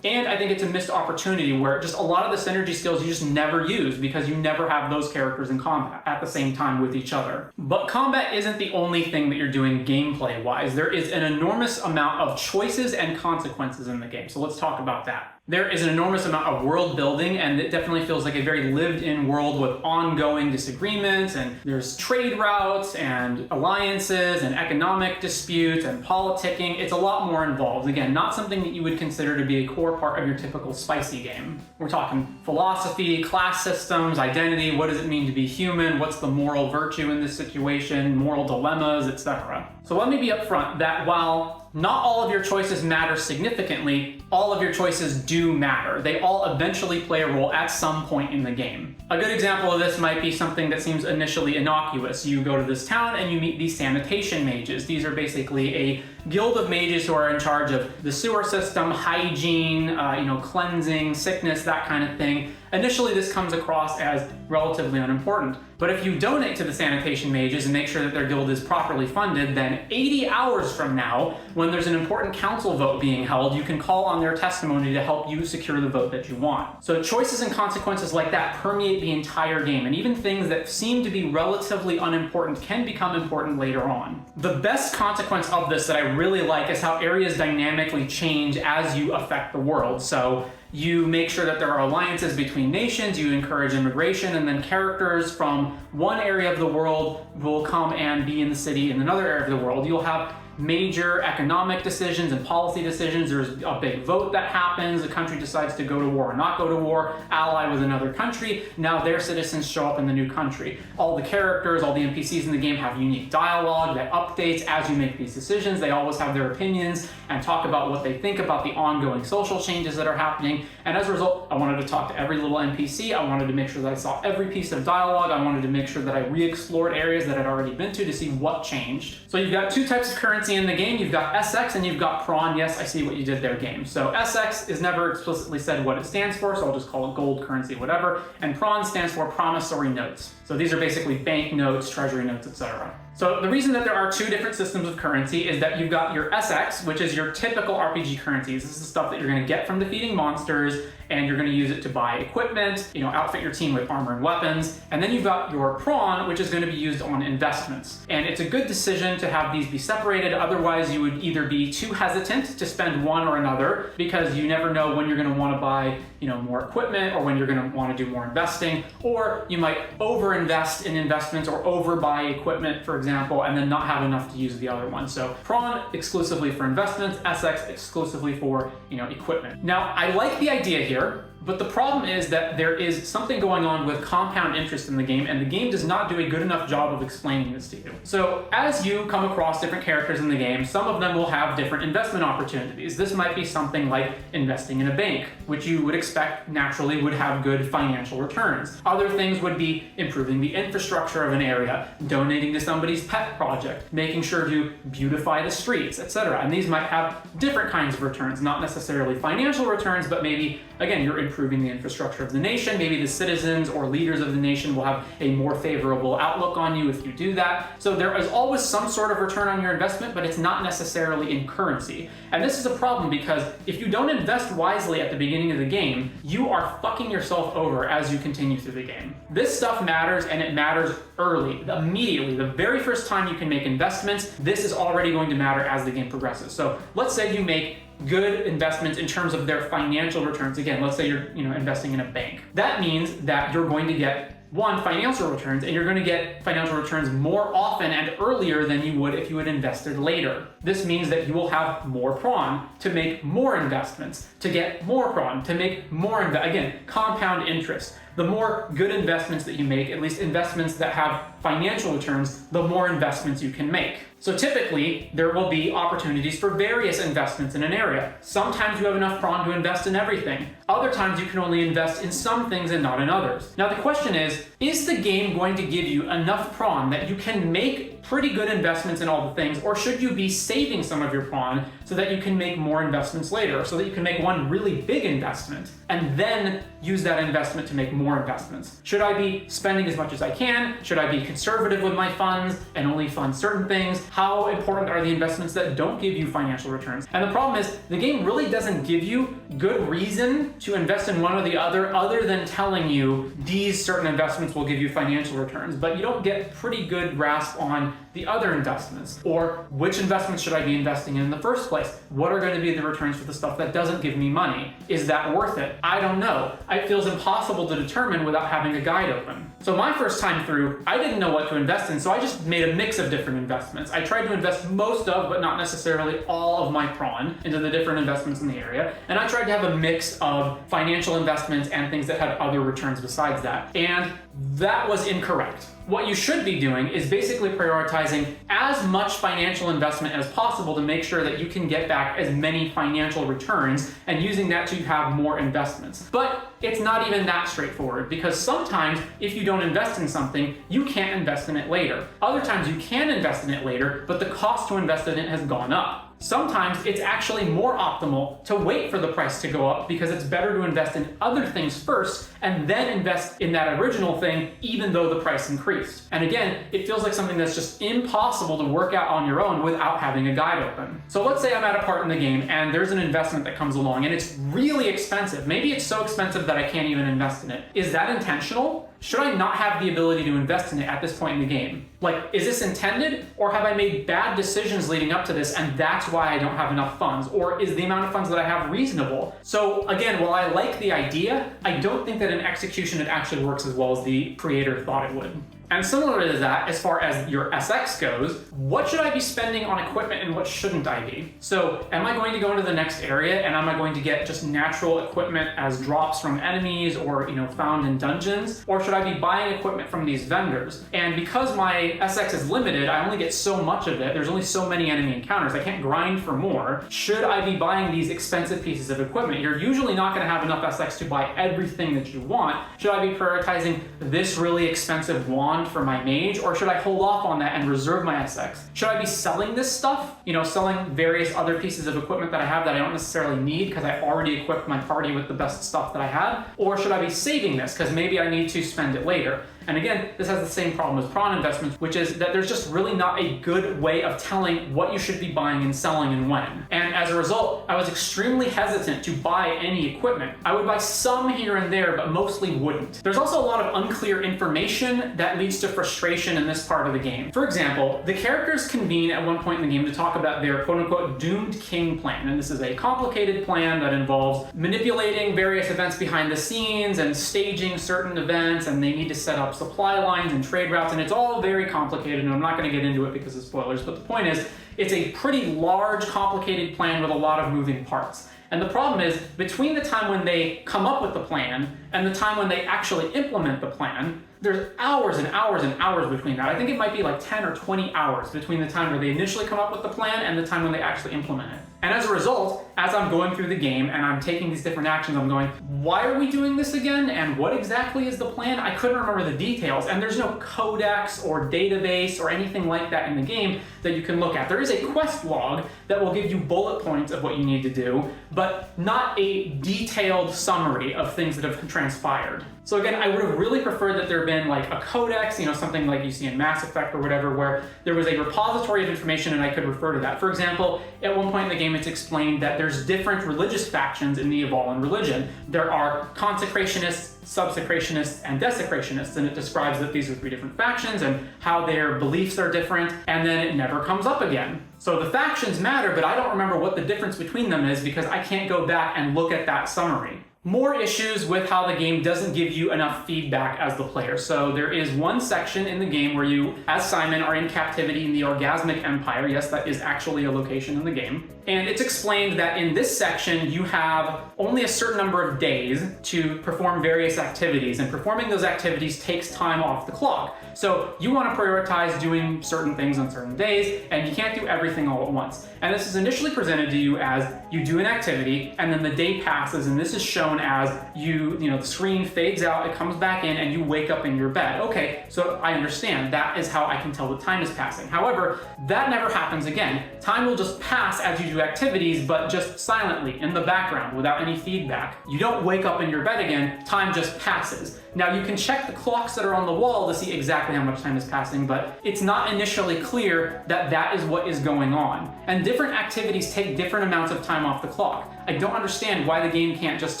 And I think it's a missed opportunity where just a lot of the synergy skills you just never use because you never have those characters in combat at the same time with each other. But combat isn't the only thing that you're doing gameplay-wise. There is an enormous amount of choices and consequences in the game. So let's talk about that. There is an enormous amount of world building, and it definitely feels like a very lived-in world with ongoing disagreements, and there's trade routes and alliances and economic disputes and politicking. It's a lot more involved. Again, not something that you would consider to be a core part of your typical spicy game. We're talking philosophy, class systems, identity, what does it mean to be human, what's the moral virtue in this situation, moral dilemmas, etc. So let me be upfront that while not all of your choices matter significantly, all of your choices do matter. They all eventually play a role at some point in the game. A good example of this might be something that seems initially innocuous. You go to this town and you meet these sanitation mages. These are basically a guild of mages who are in charge of the sewer system, hygiene, cleansing, sickness, that kind of thing. Initially, this comes across as relatively unimportant. But if you donate to the sanitation mages and make sure that their guild is properly funded, then 80 hours from now, when there's an important council vote being held, you can call on their testimony to help you secure the vote that you want. So choices and consequences like that permeate the entire game, and even things that seem to be relatively unimportant can become important later on. The best consequence of this that I really like is how areas dynamically change as you affect the world. So you make sure that there are alliances between nations, you encourage immigration, and then characters from one area of the world will come and be in the city in another area of the world. You'll have major economic decisions and policy decisions. There's a big vote that happens. The country decides to go to war or not go to war, ally with another country. Now their citizens show up in the new country. All the characters, all the NPCs in the game have unique dialogue that updates as you make these decisions. They always have their opinions and talk about what they think about the ongoing social changes that are happening. And as a result, I wanted to talk to every little NPC. I wanted to make sure that I saw every piece of dialogue. I wanted to make sure that I re-explored areas that I'd already been to see what changed. So you've got two types of currency currency in the game, you've got SX and you've got prawn. Yes, I see what you did there, game. So SX is never explicitly said what it stands for, so I'll just call it gold currency, whatever. And prawn stands for promissory notes. So these are basically bank notes, treasury notes, etc. So the reason that there are two different systems of currency is that you've got your SX, which is your typical RPG currencies. This is the stuff that you're going to get from defeating monsters, and you're going to use it to buy equipment, outfit your team with armor and weapons. And then you've got your prawn, which is going to be used on investments. And it's a good decision to have these be separated. Otherwise, you would either be too hesitant to spend one or another, because you never know when you're going to want to buy, more equipment, or when you're going to want to do more investing, or you might overinvest in investments or overbuy equipment, for example, and then not have enough to use the other one. So prawn exclusively for investments, SX exclusively for, equipment. Now, I like the idea here, but the problem is that there is something going on with compound interest in the game, and the game does not do a good enough job of explaining this to you. So as you come across different characters in the game, some of them will have different investment opportunities. This might be something like investing in a bank, which you would expect naturally would have good financial returns. Other things would be improving the infrastructure of an area, donating to somebody's pet project, making sure to beautify the streets, etc. And these might have different kinds of returns, not necessarily financial returns, but maybe, again, you're improving the infrastructure of the nation. Maybe the citizens or leaders of the nation will have a more favorable outlook on you if you do that. So there is always some sort of return on your investment, but it's not necessarily in currency. And this is a problem because if you don't invest wisely at the beginning of the game, you are fucking yourself over as you continue through the game. This stuff matters, and it matters early, immediately. The very first time you can make investments, this is already going to matter as the game progresses. So let's say you make good investments in terms of their financial returns. Again, let's say you're investing in a bank. That means that you're going to get financial returns, and you're going to get financial returns more often and earlier than you would if you had invested later. This means that you will have more prawn to make more investments, to get more prawn, to make more again, compound interest. The more good investments that you make, at least investments that have financial returns, the more investments you can make. So typically, there will be opportunities for various investments in an area. Sometimes you have enough prawn to invest in everything. Other times you can only invest in some things and not in others. Now the question is the game going to give you enough prawn that you can make pretty good investments in all the things, or should you be saving some of your prawn so that you can make more investments later, so that you can make one really big investment and then use that investment to make more investments? Should I be spending as much as I can? Should I be conservative with my funds and only fund certain things? How important are the investments that don't give you financial returns? And the problem is the game really doesn't give you good reason to invest in one or the other than telling you these certain investments will give you financial returns, but you don't get pretty good grasp on the other investments, or which investments should I be investing in the first place? What are going to be the returns for the stuff that doesn't give me money? Is that worth it? I don't know. It feels impossible to determine without having a guide open. So my first time through, I didn't know what to invest in, so I just made a mix of different investments. I tried to invest most of, but not necessarily all of my prawn into the different investments in the area, and I tried to have a mix of financial investments and things that had other returns besides that, and that was incorrect. What you should be doing is basically prioritizing as much financial investment as possible to make sure that you can get back as many financial returns, and using that to have more investments. But it's not even that straightforward, because sometimes if you don't invest in something, you can't invest in it later. Other times you can invest in it later, but the cost to invest in it has gone up. Sometimes it's actually more optimal to wait for the price to go up, because it's better to invest in other things first and then invest in that original thing even though the price increased. And again, it feels like something that's just impossible to work out on your own without having a guide open. So let's say I'm at a part in the game and there's an investment that comes along and it's really expensive. Maybe it's so expensive that I can't even invest in it. Is that intentional? Should I not have the ability to invest in it at this point in the game? Like, is this intended, or have I made bad decisions leading up to this and that's why I don't have enough funds? Or is the amount of funds that I have reasonable? So again, while I like the idea, I don't think that in execution it actually works as well as the creator thought it would. And similar to that, as far as your SX goes, what should I be spending on equipment and what shouldn't I be? So am I going to go into the next area and am I going to get just natural equipment as drops from enemies or found in dungeons? Or should I be buying equipment from these vendors? And because my SX is limited, I only get so much of it. There's only so many enemy encounters. I can't grind for more. Should I be buying these expensive pieces of equipment? You're usually not going to have enough SX to buy everything that you want. Should I be prioritizing this really expensive wand bond for my mage, or should I hold off on that and reserve my SX? Should I be selling this stuff? You know, selling various other pieces of equipment that I have that I don't necessarily need because I already equipped my party with the best stuff that I had? Or should I be saving this because maybe I need to spend it later? And again, this has the same problem as prawn investments, which is that there's just really not a good way of telling what you should be buying and selling and when. And as a result, I was extremely hesitant to buy any equipment. I would buy some here and there, but mostly wouldn't. There's also a lot of unclear information that leads to frustration in this part of the game. For example, the characters convene at one point in the game to talk about their quote-unquote doomed king plan. And this is a complicated plan that involves manipulating various events behind the scenes and staging certain events, and they need to set up supply lines and trade routes, and it's all very complicated, and I'm not going to get into it because of spoilers, but the point is, it's a pretty large, complicated plan with a lot of moving parts. And the problem is, between the time when they come up with the plan and the time when they actually implement the plan, there's hours and hours and hours between that. I think it might be like 10 or 20 hours between the time where they initially come up with the plan and the time when they actually implement it. And as a result, as I'm going through the game and I'm taking these different actions, I'm going, why are we doing this again? And what exactly is the plan? I couldn't remember the details. And there's no codex or database or anything like that in the game that you can look at. There is a quest log that will give you bullet points of what you need to do, but not a detailed summary of things that have transpired. So again, I would have really preferred that there had been like a codex, you know, something like you see in Mass Effect or whatever, where there was a repository of information and I could refer to that. For example, at one point in the game, it's explained that there's different religious factions in the Evolved religion. There are consecrationists, subsecrationists, and desecrationists, and it describes that these are 3 different factions and how their beliefs are different, and then it never comes up again. So the factions matter, but I don't remember what the difference between them is because I can't go back and look at that summary. More issues with how the game doesn't give you enough feedback as the player. So there is one section in the game where you, as Simon, are in captivity in the Orgasmic Empire. Yes, that is actually a location in the game. And it's explained that in this section, you have only a certain number of days to perform various activities, and performing those activities takes time off the clock. So you want to prioritize doing certain things on certain days, and you can't do everything all at once. And this is initially presented to you as you do an activity, and then the day passes, and this is shown as the screen fades out, it comes back in, and you wake up in your bed. Okay, so I understand. That is how I can tell the time is passing. However, that never happens again. Time will just pass as you do activities, but just silently in the background without any feedback. You don't wake up in your bed again, time just passes. Now you can check the clocks that are on the wall to see exactly how much time is passing, but it's not initially clear that that is what is going on. And different activities take different amounts of time off the clock. I don't understand why the game can't just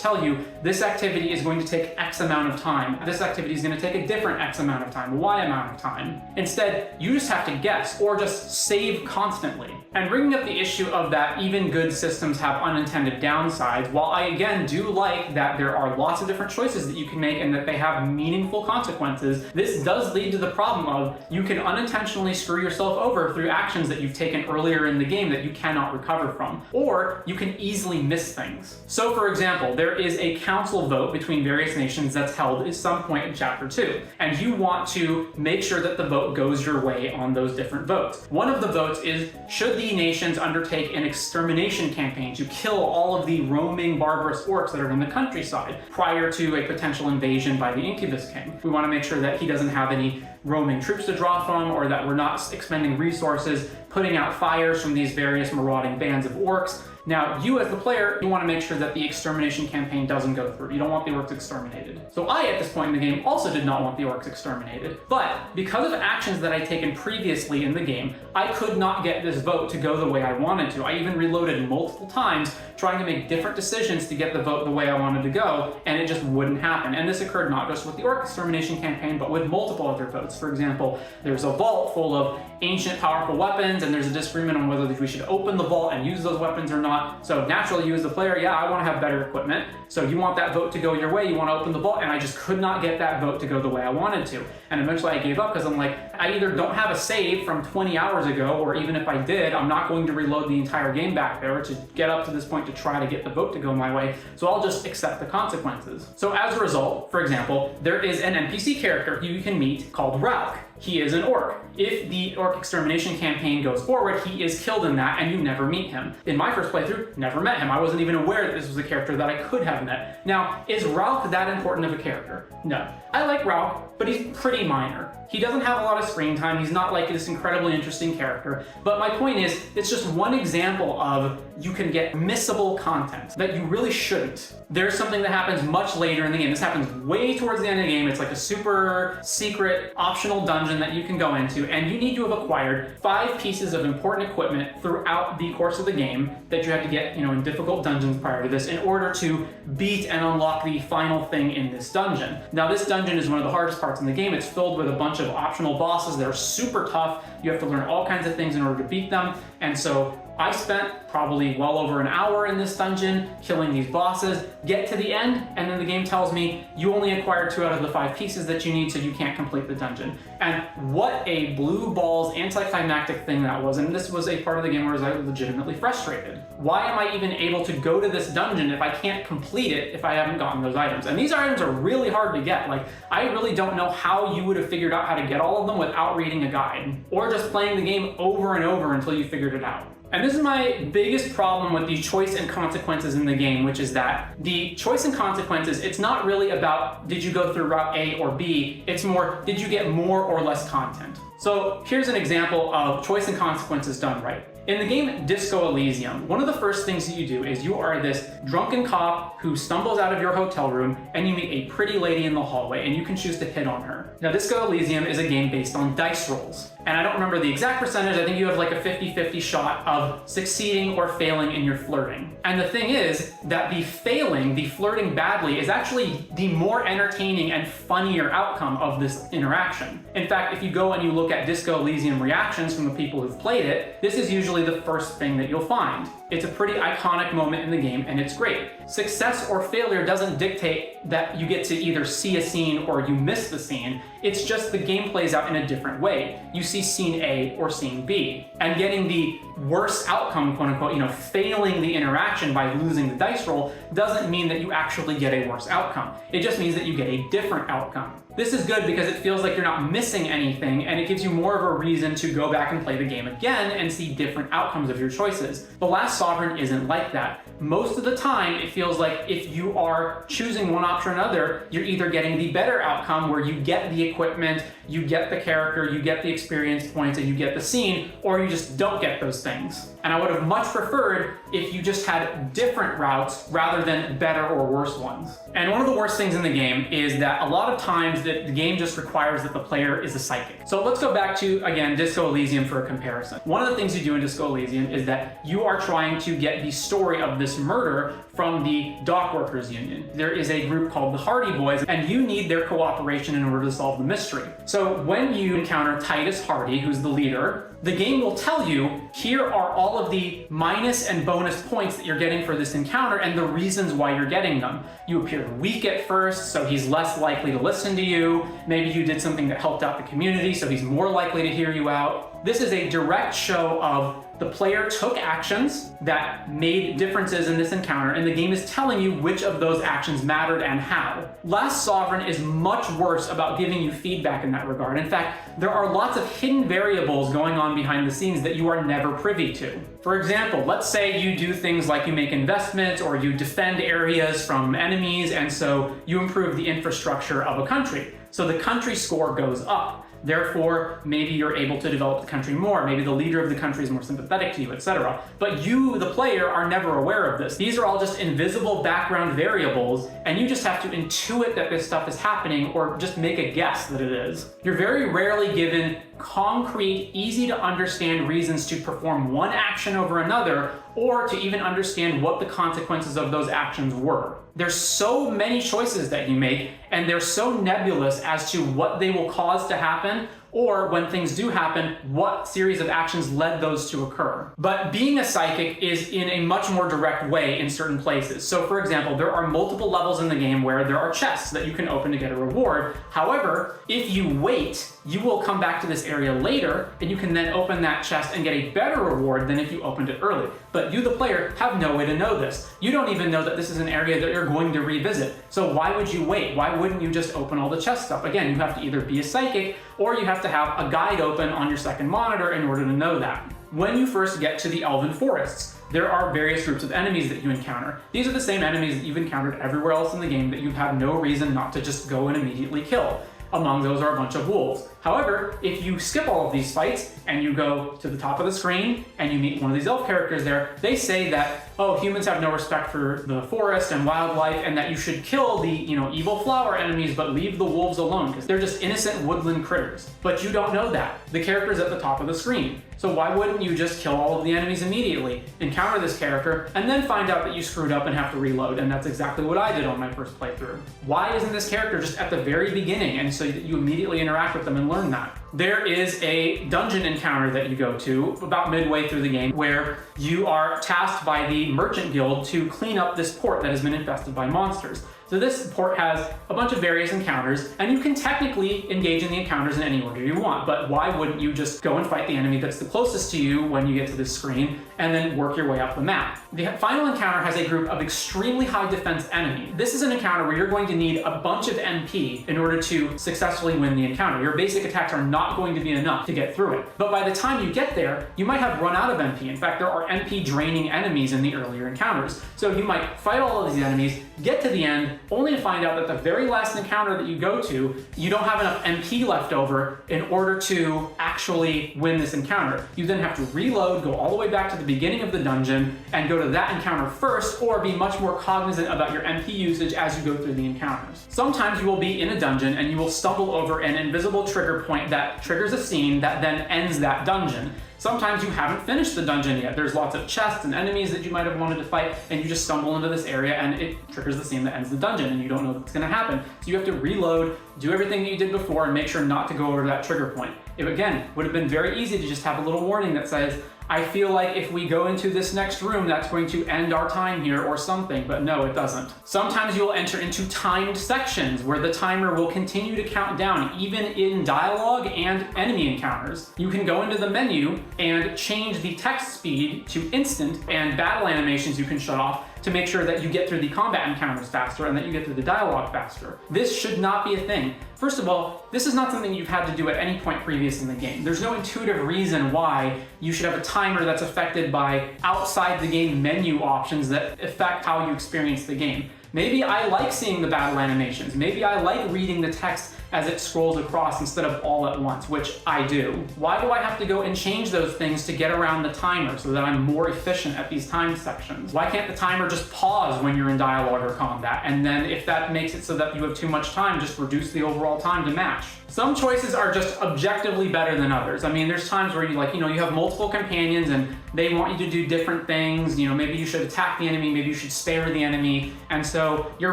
tell you this activity is going to take X amount of time, this activity is going to take a different X amount of time, Y amount of time. Instead, you just have to guess or just save constantly. And bringing up the issue of that even good systems have unintended downsides, while I again do like that there are lots of different choices that you can make and that they have meaningful consequences, this does lead to the problem of you can unintentionally screw yourself over through actions that you've taken earlier in the game that you cannot recover from, or you can easily miss things. So for example, there is a council vote between various nations that's held at some point in chapter 2, and you want to make sure that the vote goes your way on those different votes. One of the votes is, should the nations undertake an extermination campaign to kill all of the roaming barbarous orcs that are in the countryside prior to a potential invasion by the Incubus King? We want to make sure that he doesn't have any roaming troops to draw from, or that we're not expending resources putting out fires from these various marauding bands of orcs. Now, you as the player, you want to make sure that the extermination campaign doesn't go through. You don't want the orcs exterminated. So I, at this point in the game, also did not want the orcs exterminated. But because of actions that I'd taken previously in the game, I could not get this vote to go the way I wanted to. I even reloaded multiple times trying to make different decisions to get the vote the way I wanted to go, and it just wouldn't happen. And this occurred not just with the orc extermination campaign, but with multiple other votes. For example, there's a vault full of ancient powerful weapons, and there's a disagreement on whether we should open the vault and use those weapons or not. So naturally, you as the player, yeah, I want to have better equipment. So you want that vote to go your way, you want to open the vault, and I just could not get that vote to go the way I wanted to. And eventually I gave up because I'm like, I either don't have a save from 20 hours ago, or even if I did, I'm not going to reload the entire game back there to get up to this point to try to get the vote to go my way. So I'll just accept the consequences. So as a result, for example, there is an NPC character who you can meet called Ralk. he is an orc. If the orc extermination campaign goes forward, he is killed in that and you never meet him. In my first playthrough, never met him. I wasn't even aware that this was a character that I could have met. Now, is Ralph that important of a character? No. I like Ralph, but he's pretty minor. He doesn't have a lot of screen time. He's not like this incredibly interesting character. But my point is, it's just one example of you can get missable content that you really shouldn't. There's something that happens much later in the game. This happens way towards the end of the game. It's like a super secret optional dungeon that you can go into, and you need to have acquired 5 pieces of important equipment throughout the course of the game that you have to get, in difficult dungeons prior to this in order to beat and unlock the final thing in this dungeon. Now, this dungeon is one of the hardest parts in the game. It's filled with a bunch of optional bosses that are super tough. You have to learn all kinds of things in order to beat them, and so I spent probably well over an hour in this dungeon killing these bosses, get to the end, and then the game tells me you only acquired 2 out of the 5 pieces that you need, so you can't complete the dungeon. And what a blue balls anticlimactic thing that was, and this was a part of the game where I was legitimately frustrated. Why am I even able to go to this dungeon if I can't complete it if I haven't gotten those items? And these items are really hard to get. Like, I really don't know how you would have figured out how to get all of them without reading a guide, or just playing the game over and over until you figured it out. And this is my biggest problem with the choice and consequences in the game, which is that the choice and consequences, it's not really about did you go through route A or B, it's more did you get more or less content. So here's an example of choice and consequences done right. In the game Disco Elysium, one of the first things that you do is you are this drunken cop who stumbles out of your hotel room and you meet a pretty lady in the hallway and you can choose to hit on her. Now, Disco Elysium is a game based on dice rolls. And I don't remember the exact percentage, I think you have like a 50-50 shot of succeeding or failing in your flirting. And the thing is that the flirting badly, is actually the more entertaining and funnier outcome of this interaction. In fact, if you go and you look at Disco Elysium reactions from the people who've played it, this is usually the first thing that you'll find. It's a pretty iconic moment in the game and it's great. Success or failure doesn't dictate that you get to either see a scene or you miss the scene. It's just the game plays out in a different way. You see scene A or scene B. And getting the worst outcome, quote unquote, failing the interaction by losing the dice roll doesn't mean that you actually get a worse outcome. It just means that you get a different outcome. This is good because it feels like you're not missing anything and it gives you more of a reason to go back and play the game again and see different outcomes of your choices. The Last Sovereign isn't like that. Most of the time, it feels like if you are choosing one option or another, you're either getting the better outcome where you get the equipment, you get the character, you get the experience points, and you get the scene, or you just don't get those things. And I would have much preferred if you just had different routes rather than better or worse ones. And one of the worst things in the game is that a lot of times that the game just requires that the player is a psychic. So let's go back to, again, Disco Elysium for a comparison. One of the things you do in Disco Elysium is that you are trying to get the story of this murder from the Dock Workers Union. There is a group called the Hardy Boys, and you need their cooperation in order to solve the mystery. So when you encounter Titus Hardy, who's the leader, the game will tell you, here are all of the minus and bonus points that you're getting for this encounter and the reasons why you're getting them. You appeared weak at first, so he's less likely to listen to you. Maybe you did something that helped out the community, so he's more likely to hear you out. This is a direct show of the player took actions that made differences in this encounter, and the game is telling you which of those actions mattered and how. Last Sovereign is much worse about giving you feedback in that regard. In fact, there are lots of hidden variables going on behind the scenes that you are never privy to. For example, let's say you do things like you make investments or you defend areas from enemies, and so you improve the infrastructure of a country. So the country score goes up. Therefore, maybe you're able to develop the country more. Maybe the leader of the country is more sympathetic to you, etc. But you, the player, are never aware of this. These are all just invisible background variables, and you just have to intuit that this stuff is happening or just make a guess that it is. You're very rarely given concrete, easy to understand reasons to perform one action over another, or to even understand what the consequences of those actions were. There's so many choices that you make, and they're so nebulous as to what they will cause to happen, or when things do happen, what series of actions led those to occur. But being a psychic is in a much more direct way in certain places. So for example, there are multiple levels in the game where there are chests that you can open to get a reward. However, if you wait you will come back to this area later, and you can then open that chest and get a better reward than if you opened it early. But you, the player, have no way to know this. You don't even know that this is an area that you're going to revisit. So why would you wait? Why wouldn't you just open all the chests up? Again, you have to either be a psychic, or you have to have a guide open on your second monitor in order to know that. When you first get to the Elven Forests, there are various groups of enemies that you encounter. These are the same enemies that you've encountered everywhere else in the game that you have no reason not to just go and immediately kill. Among those are a bunch of wolves. However, if you skip all of these fights and you go to the top of the screen and you meet one of these elf characters there, they say that, oh, humans have no respect for the forest and wildlife, and that you should kill the, evil flower enemies but leave the wolves alone because they're just innocent woodland critters. But you don't know that. The character's at the top of the screen. So why wouldn't you just kill all of the enemies immediately, encounter this character, and then find out that you screwed up and have to reload? And that's exactly what I did on my first playthrough. Why isn't this character just at the very beginning, and so that you immediately interact with them and learn that? There is a dungeon encounter that you go to about midway through the game where you are tasked by the Merchant Guild to clean up this port that has been infested by monsters. So this port has a bunch of various encounters, and you can technically engage in the encounters in any order you want, but why wouldn't you just go and fight the enemy that's the closest to you when you get to this screen, and then work your way up the map? The final encounter has a group of extremely high defense enemies. This is an encounter where you're going to need a bunch of MP in order to successfully win the encounter. Your basic attacks are not going to be enough to get through it. But by the time you get there, you might have run out of MP. In fact, there are MP draining enemies in the earlier encounters. So you might fight all of these enemies, get to the end, only to find out that the very last encounter that you go to, you don't have enough MP left over in order to actually win this encounter. You then have to reload, go all the way back to the beginning of the dungeon, and go to that encounter first, or be much more cognizant about your MP usage as you go through the encounters. Sometimes you will be in a dungeon and you will stumble over an invisible trigger point that triggers a scene that then ends that dungeon. Sometimes you haven't finished the dungeon yet. There's lots of chests and enemies that you might have wanted to fight, and you just stumble into this area and it triggers the scene that ends the dungeon, and you don't know what's going to happen. So you have to reload, do everything that you did before, and make sure not to go over that trigger point. It, again, would have been very easy to just have a little warning that says, I feel like if we go into this next room, that's going to end our time here or something, but no, it doesn't. Sometimes you'll enter into timed sections where the timer will continue to count down, even in dialogue and enemy encounters. You can go into the menu and change the text speed to instant, and battle animations you can shut off to make sure that you get through the combat encounters faster and that you get through the dialogue faster. This should not be a thing. First of all, this is not something you've had to do at any point previous in the game. There's no intuitive reason why you should have a timer that's affected by outside the game menu options that affect how you experience the game. Maybe I like seeing the battle animations. Maybe I like reading the text as it scrolls across instead of all at once, which I do. Why do I have to go and change those things to get around the timer so that I'm more efficient at these time sections? Why can't the timer just pause when you're in dialogue or combat? And then if that makes it so that you have too much time, just reduce the overall time to match. Some choices are just objectively better than others. I mean, there's times where you have multiple companions and they want you to do different things. Maybe you should attack the enemy, maybe you should spare the enemy. And so your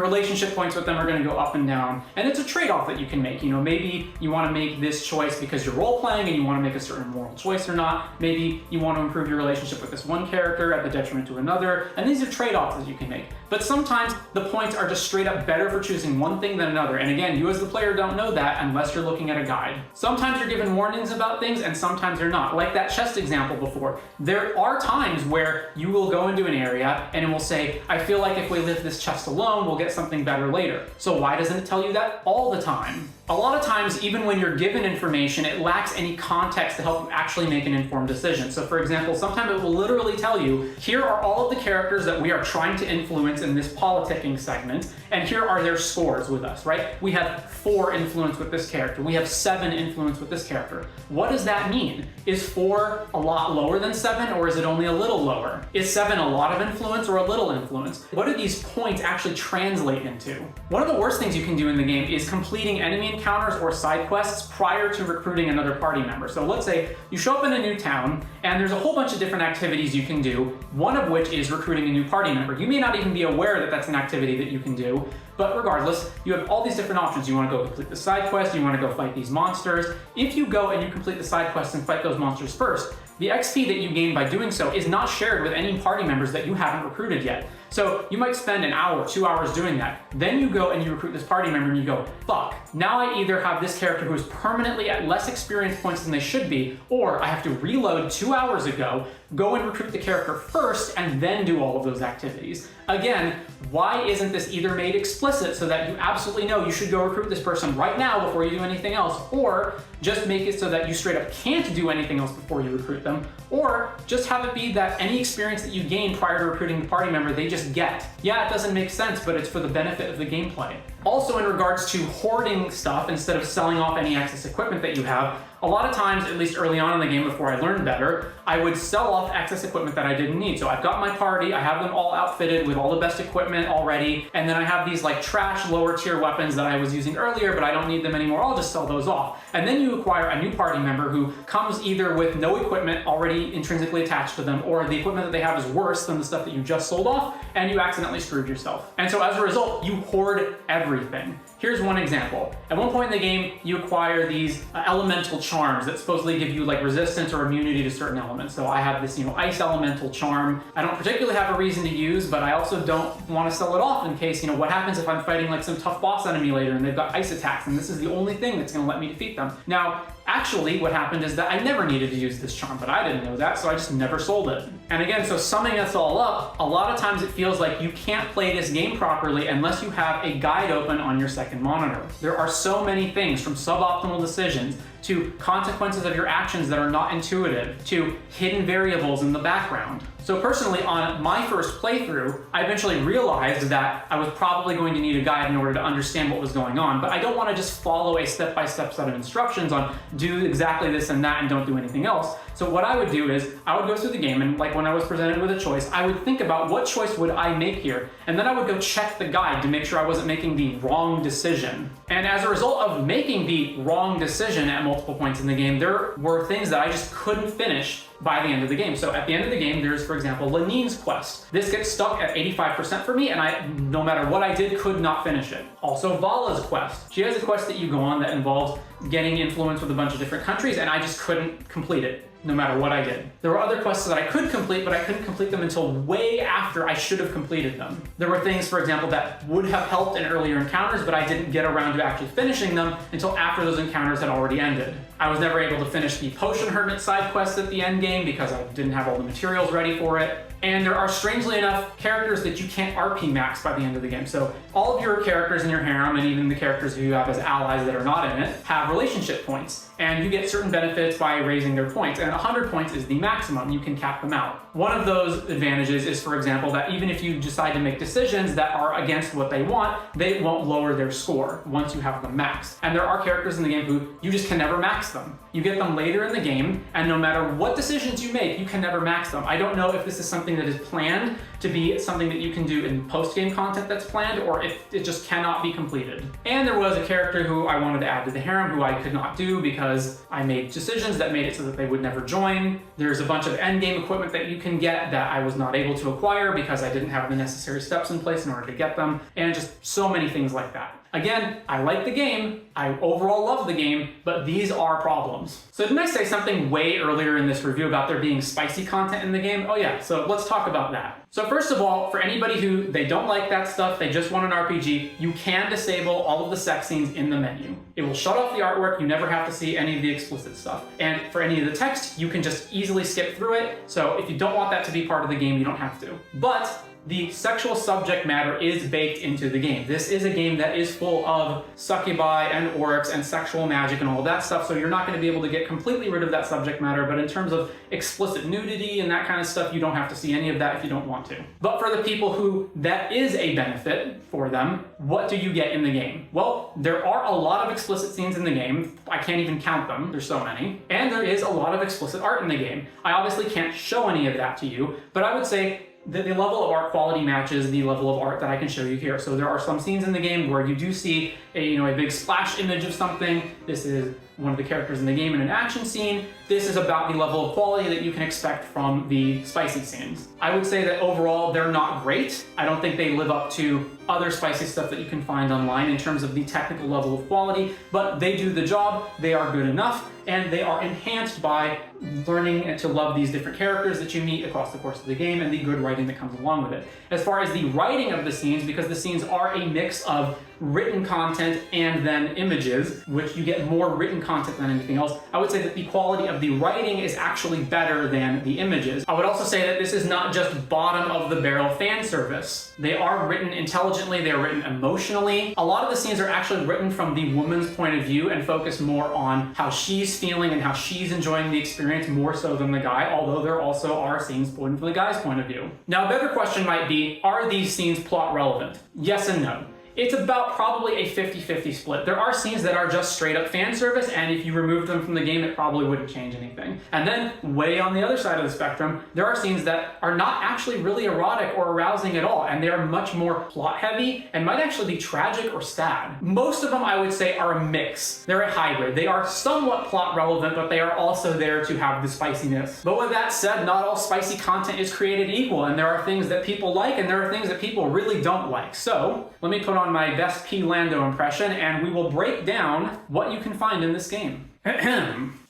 relationship points with them are going to go up and down. And it's a trade-off that you can make. Maybe you want to make this choice because you're role-playing and you want to make a certain moral choice or not. Maybe you want to improve your relationship with this one character at the detriment to another. And these are trade-offs that you can make. But sometimes the points are just straight up better for choosing one thing than another. And again, you as the player don't know that unless you're looking at a guide. Sometimes you're given warnings about things and sometimes you're not. Like that chest example before. There are times where you will go into an area and it will say, I feel like if we leave this chest alone, we'll get something better later. So why doesn't it tell you that all the time? A lot of times, even when you're given information, it lacks any context to help you actually make an informed decision. So for example, sometimes it will literally tell you, here are all of the characters that we are trying to influence in this politicking segment, and here are their scores with us, right? We have 4 influence with this character. We have 7 influence with this character. What does that mean? Is 4 a lot lower than 7, or is it only a little lower? Is 7 a lot of influence or a little influence? What do these points actually translate into? One of the worst things you can do in the game is completing enemy encounters or side quests prior to recruiting another party member. So let's say you show up in a new town and there's a whole bunch of different activities you can do, one of which is recruiting a new party member. You may not even be aware that that's an activity that you can do, But regardless, you have all these different options. You want to go complete the side quest, you want to go fight these monsters. If you go and you complete the side quests and fight those monsters first, the XP that you gain by doing so is not shared with any party members that you haven't recruited yet. So you might spend an hour, 2 hours doing that. Then you go and you recruit this party member and you go, fuck, now I either have this character who is permanently at less experience points than they should be, or I have to reload 2 hours ago, go and recruit the character first, and then do all of those activities. Again, why isn't this either made explicit so that you absolutely know you should go recruit this person right now before you do anything else, or just make it so that you straight up can't do anything else before you recruit them, or just have it be that any experience that you gain prior to recruiting the party member, they just get. Yeah, it doesn't make sense, but it's for the benefit of the gameplay. Also, in regards to hoarding stuff instead of selling off any excess equipment that you have, a lot of times, at least early on in the game before I learned better, I would sell off excess equipment that I didn't need. So I've got my party, I have them all outfitted with all the best equipment already, and then I have these like trash lower tier weapons that I was using earlier, but I don't need them anymore, I'll just sell those off. And then you acquire a new party member who comes either with no equipment already intrinsically attached to them, or the equipment that they have is worse than the stuff that you just sold off, and you accidentally screwed yourself. And so as a result, you hoard everything. Here's one example. At one point in the game, you acquire these elemental charms that supposedly give you like resistance or immunity to certain elements. So I have this, ice elemental charm. I don't particularly have a reason to use, but I also don't want to sell it off in case, what happens if I'm fighting like some tough boss enemy later and they've got ice attacks and this is the only thing that's going to let me defeat them. Now, actually, what happened is that I never needed to use this charm, but I didn't know that, so I just never sold it. And again, so summing this all up, a lot of times it feels like you can't play this game properly unless you have a guide open on your second monitor. There are so many things, from suboptimal decisions to consequences of your actions that are not intuitive, to hidden variables in the background. So personally, on my first playthrough, I eventually realized that I was probably going to need a guide in order to understand what was going on, but I don't want to just follow a step-by-step set of instructions on do exactly this and that and don't do anything else. So what I would do is I would go through the game, and like when I was presented with a choice, I would think about what choice would I make here, and then I would go check the guide to make sure I wasn't making the wrong decision. And as a result of making the wrong decision at multiple points in the game, there were things that I just couldn't finish by the end of the game. So at the end of the game, there's, for example, Lanine's quest. This gets stuck at 85% for me, and I, no matter what I did, could not finish it. Also, Vala's quest. She has a quest that you go on that involves getting influence with a bunch of different countries, and I just couldn't complete it, no matter what I did. There were other quests that I could complete, but I couldn't complete them until way after I should have completed them. There were things, for example, that would have helped in earlier encounters, but I didn't get around to actually finishing them until after those encounters had already ended. I was never able to finish the Potion Hermit side quest at the end game because I didn't have all the materials ready for it. And there are, strangely enough, characters that you can't RP max by the end of the game. So all of your characters in your harem, and even the characters who you have as allies that are not in it, have relationship points. And you get certain benefits by raising their points. And 100 points is the maximum. You can cap them out. One of those advantages is, for example, that even if you decide to make decisions that are against what they want, they won't lower their score once you have them maxed. And there are characters in the game who you just can never max them. You get them later in the game, and no matter what decisions you make, you can never max them. I don't know if this is something that is planned to be something that you can do in post-game content that's planned, or if it just cannot be completed. And there was a character who I wanted to add to the harem who I could not do because I made decisions that made it so that they would never join. There's a bunch of endgame equipment that you can get that I was not able to acquire because I didn't have the necessary steps in place in order to get them, and just so many things like that. Again, I like the game, I overall love the game, but these are problems. So didn't I say something way earlier in this review about there being spicy content in the game? Oh yeah, so let's talk about that. So first of all, for anybody who they don't like that stuff, they just want an RPG, you can disable all of the sex scenes in the menu. It will shut off the artwork, you never have to see any of the explicit stuff. And for any of the text, you can just easily skip through it, so if you don't want that to be part of the game, you don't have to. But the sexual subject matter is baked into the game. This is a game that is full of succubi and orcs and sexual magic and all of that stuff, so you're not going to be able to get completely rid of that subject matter, but in terms of explicit nudity and that kind of stuff, you don't have to see any of that if you don't want to. But for the people who that is a benefit for them, what do you get in the game? Well, there are a lot of explicit scenes in the game. I can't even count them, there's so many. And there is a lot of explicit art in the game. I obviously can't show any of that to you, but I would say the level of art quality matches the level of art that I can show you here. So there are some scenes in the game where you do see a big splash image of something. This is one of the characters in the game in an action scene. This is about the level of quality that you can expect from the spicy scenes. I would say that overall they're not great. I don't think they live up to other spicy stuff that you can find online in terms of the technical level of quality, but they do the job, they are good enough, and they are enhanced by learning to love these different characters that you meet across the course of the game and the good writing that comes along with it. As far as the writing of the scenes, because the scenes are a mix of written content and then images, which you get more written content than anything else, I would say that the quality of the writing is actually better than the images. I would also say that this is not just bottom of the barrel fan service. They are written intelligently, they are written emotionally. A lot of the scenes are actually written from the woman's point of view and focus more on how she's feeling and how she's enjoying the experience more so than the guy, although there also are scenes from the guy's point of view. Now, a better question might be, are these scenes plot relevant? Yes and no. It's about probably a 50-50 split. There are scenes that are just straight up fan service, and if you remove them from the game, it probably wouldn't change anything. And then, way on the other side of the spectrum, there are scenes that are not actually really erotic or arousing at all, and they are much more plot heavy and might actually be tragic or sad. Most of them, I would say, are a mix. They're a hybrid. They are somewhat plot relevant, but they are also there to have the spiciness. But with that said, not all spicy content is created equal, and there are things that people like, and there are things that people really don't like. So, let me put on my best P. Lando impression, and we will break down what you can find in this game.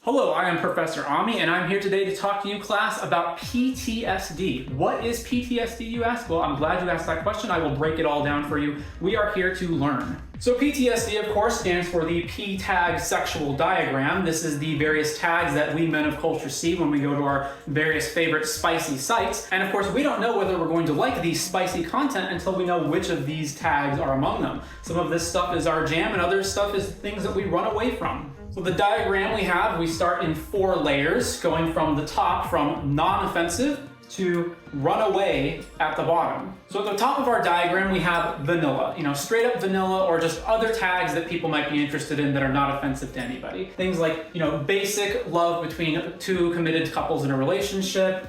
Hello, I am Professor Ami, and I'm here today to talk to you, class, about PTSD. What is PTSD, you ask? Well, I'm glad you asked that question. I will break it all down for you. We are here to learn. So PTSD, of course, stands for the P-tag sexual diagram. This is the various tags that we men of culture see when we go to our various favorite spicy sites. And of course, we don't know whether we're going to like these spicy content until we know which of these tags are among them. Some of this stuff is our jam, and other stuff is things that we run away from. So the diagram we start in 4 layers, going from the top, from non-offensive to run away at the bottom. So at the top of our diagram, we have vanilla, straight up vanilla, or just other tags that people might be interested in that are not offensive to anybody. Things like, basic love between 2 committed couples in a relationship,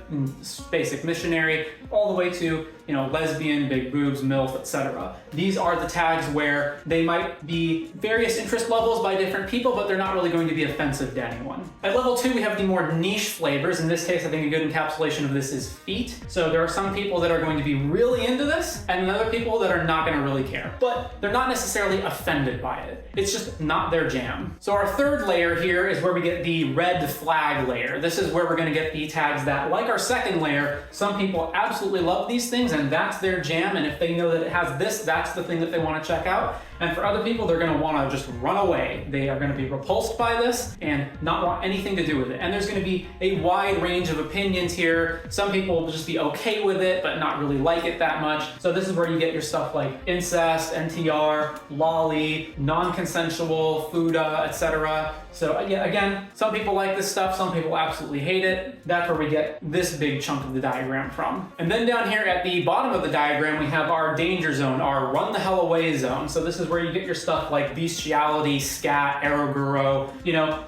basic missionary, all the way to, lesbian, big boobs, MILF, etc. These are the tags where they might be various interest levels by different people, but they're not really going to be offensive to anyone. At level 2, we have the more niche flavors. In this case, I think a good encapsulation of this is feet. So there are some people that are going to be really into this, and other people that are not going to really care. But they're not necessarily offended by it. It's just not their jam. So our third layer here is where we get the red flag layer. This is where we're going to get the tags that, like our second layer, some people absolutely love these things, and that's their jam, and if they know that it has this, that's the thing that they want to check out. And for other people, they're going to want to just run away. They are going to be repulsed by this and not want anything to do with it. And there's going to be a wide range of opinions here. Some people will just be okay with it, but not really like it that much. So this is where you get your stuff like incest, NTR, lolly, non-consensual, fuda, etc. So yeah, again, some people like this stuff, some people absolutely hate it. That's where we get this big chunk of the diagram from. And then down here at the bottom of the diagram, we have our danger zone, our run the hell away zone. So this is where you get your stuff like bestiality, scat, eroguro.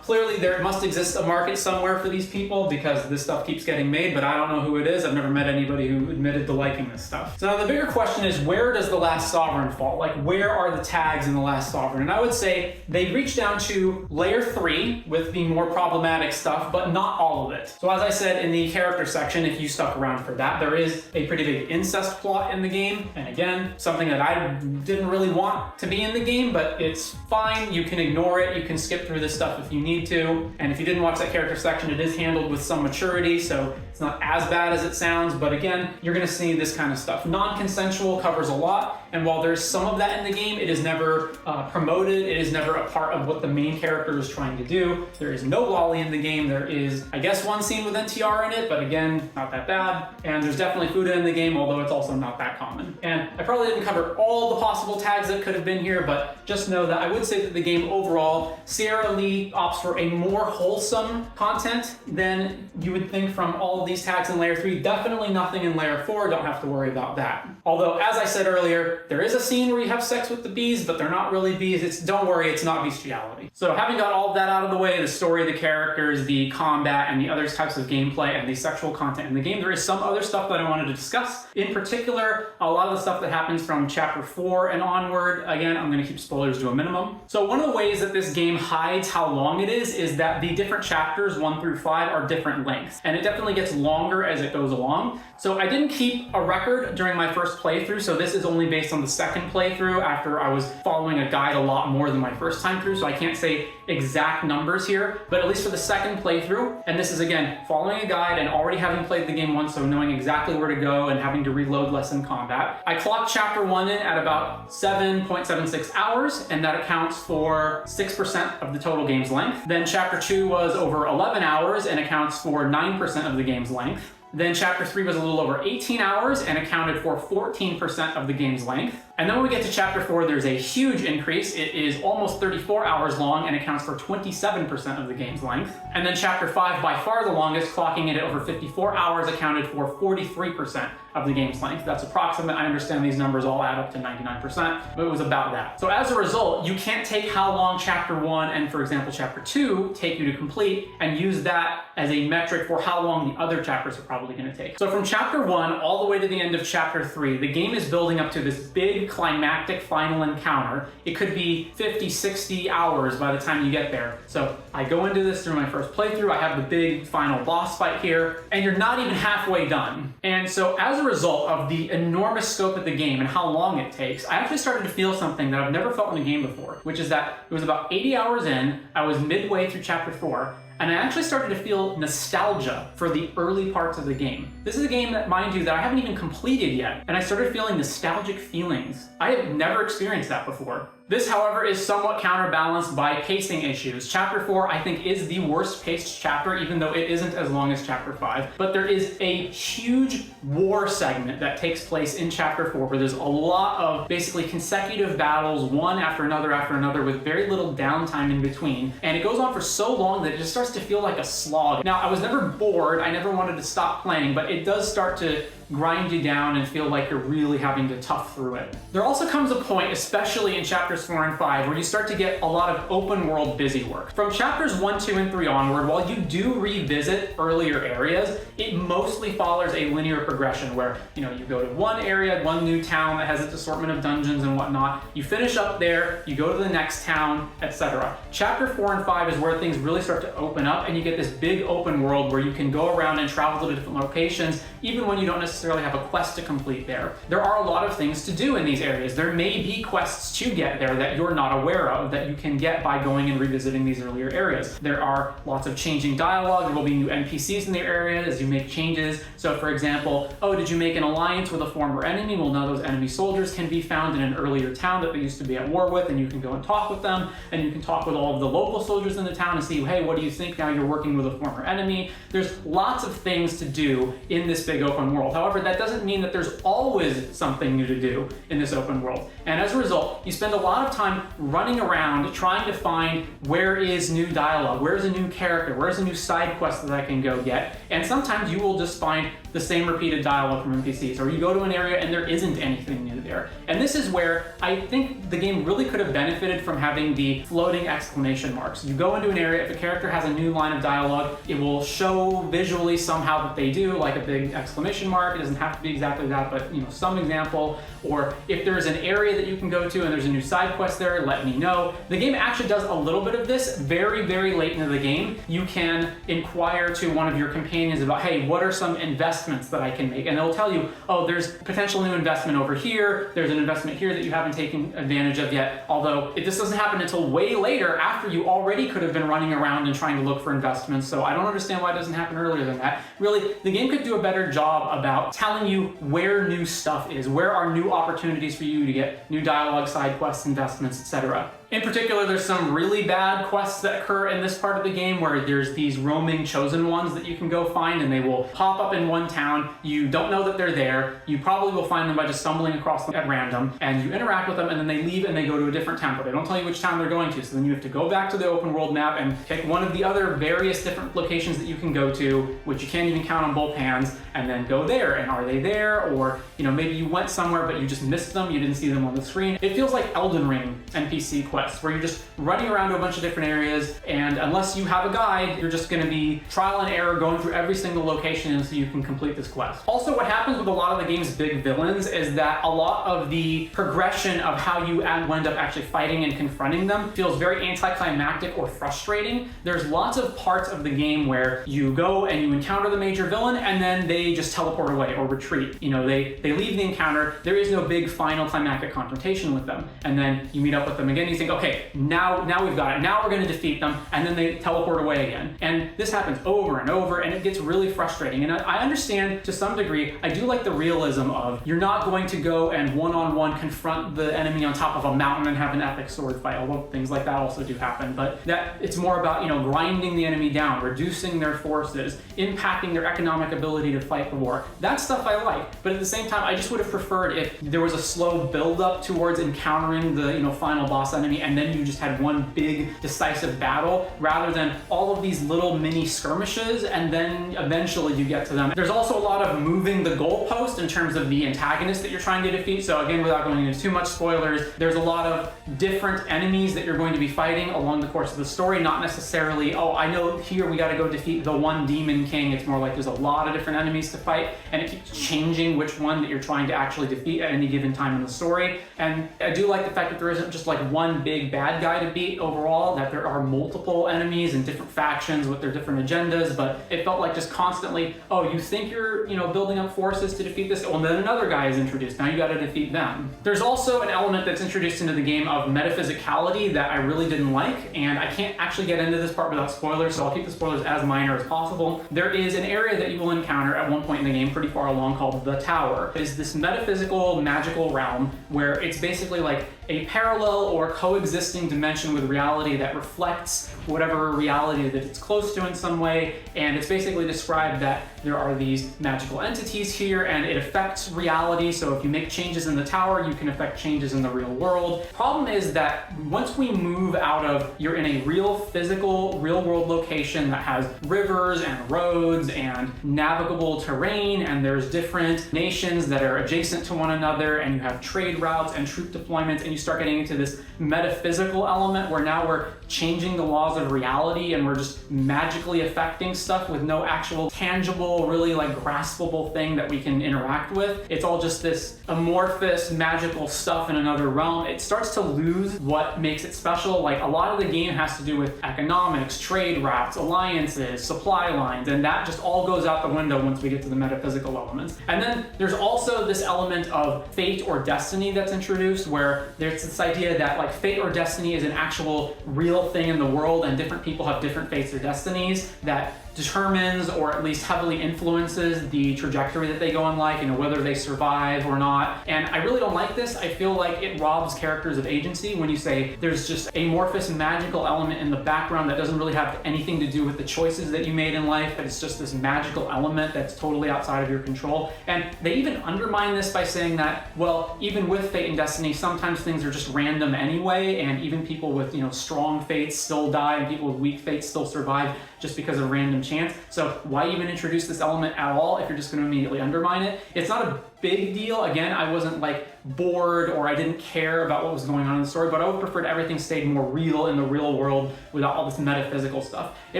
Clearly there must exist a market somewhere for these people because this stuff keeps getting made, but I don't know who it is. I've never met anybody who admitted to liking this stuff. So now the bigger question is, where does the last sovereign fall? Like, where are the tags in the last sovereign? And I would say they reach down to layer 3 with the more problematic stuff, but not all of it. So as I said in the character section, if you stuck around for that, there is a pretty big incest plot in the game. And again, something that I didn't really want to be in the game, but it's fine. You can ignore it. You can skip through this stuff if you need to. And if you didn't watch that character section, it is handled with some maturity, so it's not as bad as it sounds. But again, you're going to see this kind of stuff. Non-consensual covers a lot, and while there's some of that in the game, it is never promoted. It is never a part of what the main character is trying to do. There is no lolly in the game. There is, I guess, one scene with NTR in it, but again, not that bad. And there's definitely fuda in the game, although it's also not that common. And I probably didn't cover all the possible tags that could have been here, but just know that I would say that the game overall, Sierra Lee opts for a more wholesome content than you would think from all of these tags in layer 3. Definitely nothing in layer 4, don't have to worry about that. Although, as I said earlier, there is a scene where you have sex with the bees, but they're not really bees. Don't worry, it's not bestiality. So having got all of that out of the way, the story, the characters, the combat, and the other types of gameplay, and the sexual content in the game, there is some other stuff that I wanted to discuss. In particular, a lot of the stuff that happens from chapter 4 and onward. Again, I'm going to keep spoilers to a minimum. So one of the ways that this game hides how long it is that the different chapters 1 through 5 are different lengths, and it definitely gets longer as it goes along. So I didn't keep a record during my first playthrough, so this is only based based on the second playthrough after I was following a guide a lot more than my first time through, so I can't say exact numbers here, but at least for the second playthrough, and this is again following a guide and already having played the game once, so knowing exactly where to go and having to reload less in combat. I clocked chapter 1 in at about 7.76 hours, and that accounts for 6% of the total game's length. Then chapter 2 was over 11 hours and accounts for 9% of the game's length. Then chapter 3 was a little over 18 hours and accounted for 14% of the game's length. And then when we get to chapter 4, there's a huge increase. It is almost 34 hours long and accounts for 27% of the game's length. And then chapter 5, by far the longest, clocking it at over 54 hours, accounted for 43% of the game's length. That's approximate. I understand these numbers all add up to 99%, but it was about that. So as a result, you can't take how long chapter 1 and, for example, chapter 2 take you to complete and use that as a metric for how long the other chapters are probably going to take. So from chapter 1 all the way to the end of chapter 3, the game is building up to this big climactic final encounter. It could be 50, 60 hours by the time you get there. So I go into this through my first playthrough, I have the big final boss fight here, and you're not even halfway done. And so as a result of the enormous scope of the game and how long it takes, I actually started to feel something that I've never felt in a game before, which is that it was about 80 hours in, I was midway through chapter 4, and I actually started to feel nostalgia for the early parts of the game. This is a game that, mind you, that I haven't even completed yet, and I started feeling nostalgic feelings. I have never experienced that before. This, however, is somewhat counterbalanced by pacing issues. Chapter 4, I think, is the worst paced chapter, even though it isn't as long as chapter 5. But there is a huge war segment that takes place in chapter 4, where there's a lot of basically consecutive battles, one after another, with very little downtime in between. And it goes on for so long that it just starts to feel like a slog. Now, I was never bored, I never wanted to stop playing, but it does start to grind you down and feel like you're really having to tough through it. There also comes a point, especially in chapters 4 and 5, where you start to get a lot of open world busy work. From chapters 1, 2, and 3 onward, while you do revisit earlier areas, it mostly follows a linear progression where, you go to one area, one new town that has its assortment of dungeons and whatnot, you finish up there, you go to the next town, etc. Chapter 4 and 5 is where things really start to open up, and you get this big open world where you can go around and travel to different locations, even when you don't necessarily have a quest to complete there. There are a lot of things to do in these areas. There may be quests to get there that you're not aware of that you can get by going and revisiting these earlier areas. There are lots of changing dialogue. There will be new NPCs in the area as you make changes. So for example, did you make an alliance with a former enemy? Well, now those enemy soldiers can be found in an earlier town that they used to be at war with, and you can go and talk with them, and you can talk with all of the local soldiers in the town and see, hey, what do you think now you're working with a former enemy? There's lots of things to do in this big open world. However, that doesn't mean that there's always something new to do in this open world. And as a result, you spend a lot of time running around trying to find where is new dialogue, where's a new character, where's a new side quest that I can go get. And sometimes you will just find the same repeated dialogue from NPCs, or you go to an area and there isn't anything new there. And this is where I think the game really could have benefited from having the floating exclamation marks. You go into an area, if a character has a new line of dialogue, it will show visually somehow that they do, like a big exclamation mark. It doesn't have to be exactly that, but some example. Or if there's an area that you can go to and there's a new side quest there, let me know. The game actually does a little bit of this very, very late into the game. You can inquire to one of your companions about, hey, what are some investments that I can make? And they'll tell you, there's potential new investment over here, there's an investment here that you haven't taken advantage of yet, although this doesn't happen until way later, after you already could have been running around and trying to look for investments. So I don't understand why it doesn't happen earlier than that. Really, the game could do a better job about telling you where new stuff is, where are new opportunities for you to get new dialogue, side quests, investments, etc. In particular, there's some really bad quests that occur in this part of the game where there's these roaming chosen ones that you can go find, and they will pop up in one town. You don't know that they're there. You probably will find them by just stumbling across them at random, and you interact with them, and then they leave and they go to a different town, but they don't tell you which town they're going to. So then you have to go back to the open world map and pick one of the other various different locations that you can go to, which you can't even count on both hands, and then go there. And are they there? Or maybe you went somewhere but you just missed them, you didn't see them on the screen. It feels like Elden Ring NPC quests quests, where you're just running around to a bunch of different areas, and unless you have a guide, you're just going to be trial and error going through every single location until you can complete this quest. Also, what happens with a lot of the game's big villains is that a lot of the progression of how you end up actually fighting and confronting them feels very anticlimactic or frustrating. There's lots of parts of the game where you go and you encounter the major villain and then they just teleport away or retreat. You know, they leave the encounter. There is no big final climactic confrontation with them. And then you meet up with them again. You think, okay, now we've got it. Now we're going to defeat them. And then they teleport away again. And this happens over and over, and it gets really frustrating. And I understand to some degree, I do like the realism of you're not going to go and one-on-one confront the enemy on top of a mountain and have an epic sword fight, although things like that also do happen. But that it's more about, you know, grinding the enemy down, reducing their forces, impacting their economic ability to fight the war. That stuff I like. But at the same time, I just would have preferred if there was a slow build-up towards encountering the, you know, final boss enemy, and then you just had one big decisive battle, rather than all of these little mini skirmishes, and then eventually you get to them. There's also a lot of moving the goalpost in terms of the antagonist that you're trying to defeat. So again, without going into too much spoilers, there's a lot of different enemies that you're going to be fighting along the course of the story, not necessarily, oh, I know here we got to go defeat the one demon king. It's more like there's a lot of different enemies to fight, and it keeps changing which one that you're trying to actually defeat at any given time in the story. And I do like the fact that there isn't just like one big bad guy to beat overall, that there are multiple enemies and different factions with their different agendas, but it felt like just constantly, oh, you think you're, you know, building up forces to defeat this, well, then another guy is introduced, now you got to defeat them. There's also an element that's introduced into the game of metaphysicality that I really didn't like, and I can't actually get into this part without spoilers, so I'll keep the spoilers as minor as possible. There is an area that you will encounter at one point in the game pretty far along called the Tower. It is this metaphysical, magical realm where it's basically like a parallel or coexisting dimension with reality that reflects whatever reality that it's close to in some way, and it's basically described that there are these magical entities here and it affects reality, so if you make changes in the tower, you can affect changes in the real world. Problem is that once we move out of, you're in a real physical, real world location that has rivers and roads and navigable terrain, and there's different nations that are adjacent to one another, and you have trade routes and troop deployments, and you start getting into this metaphysical element where now we're changing the laws of reality and we're just magically affecting stuff with no actual tangible, really like graspable thing that we can interact with. It's all just this amorphous magical stuff in another realm. It starts to lose what makes it special. Like a lot of the game has to do with economics, trade routes, alliances, supply lines, and that just all goes out the window once we get to the metaphysical elements. And then there's also this element of fate or destiny that's introduced, where there's this idea that like fate or destiny is an actual real thing in the world, and different people have different fates or destinies that determines or at least heavily influences the trajectory that they go in life, you know, whether they survive or not. And I really don't like this. I feel like it robs characters of agency when you say there's just amorphous magical element in the background that doesn't really have anything to do with the choices that you made in life, but it's just this magical element that's totally outside of your control. And they even undermine this by saying that, well, even with fate and destiny, sometimes things are just random anyway, and even people with, you know, strong fates still die and people with weak fates still survive just because of random chance. So why even introduce this element at all if you're just going to immediately undermine it? It's not a big deal. Again, I wasn't like bored or I didn't care about what was going on in the story, but I would prefer everything stayed more real in the real world without all this metaphysical stuff. It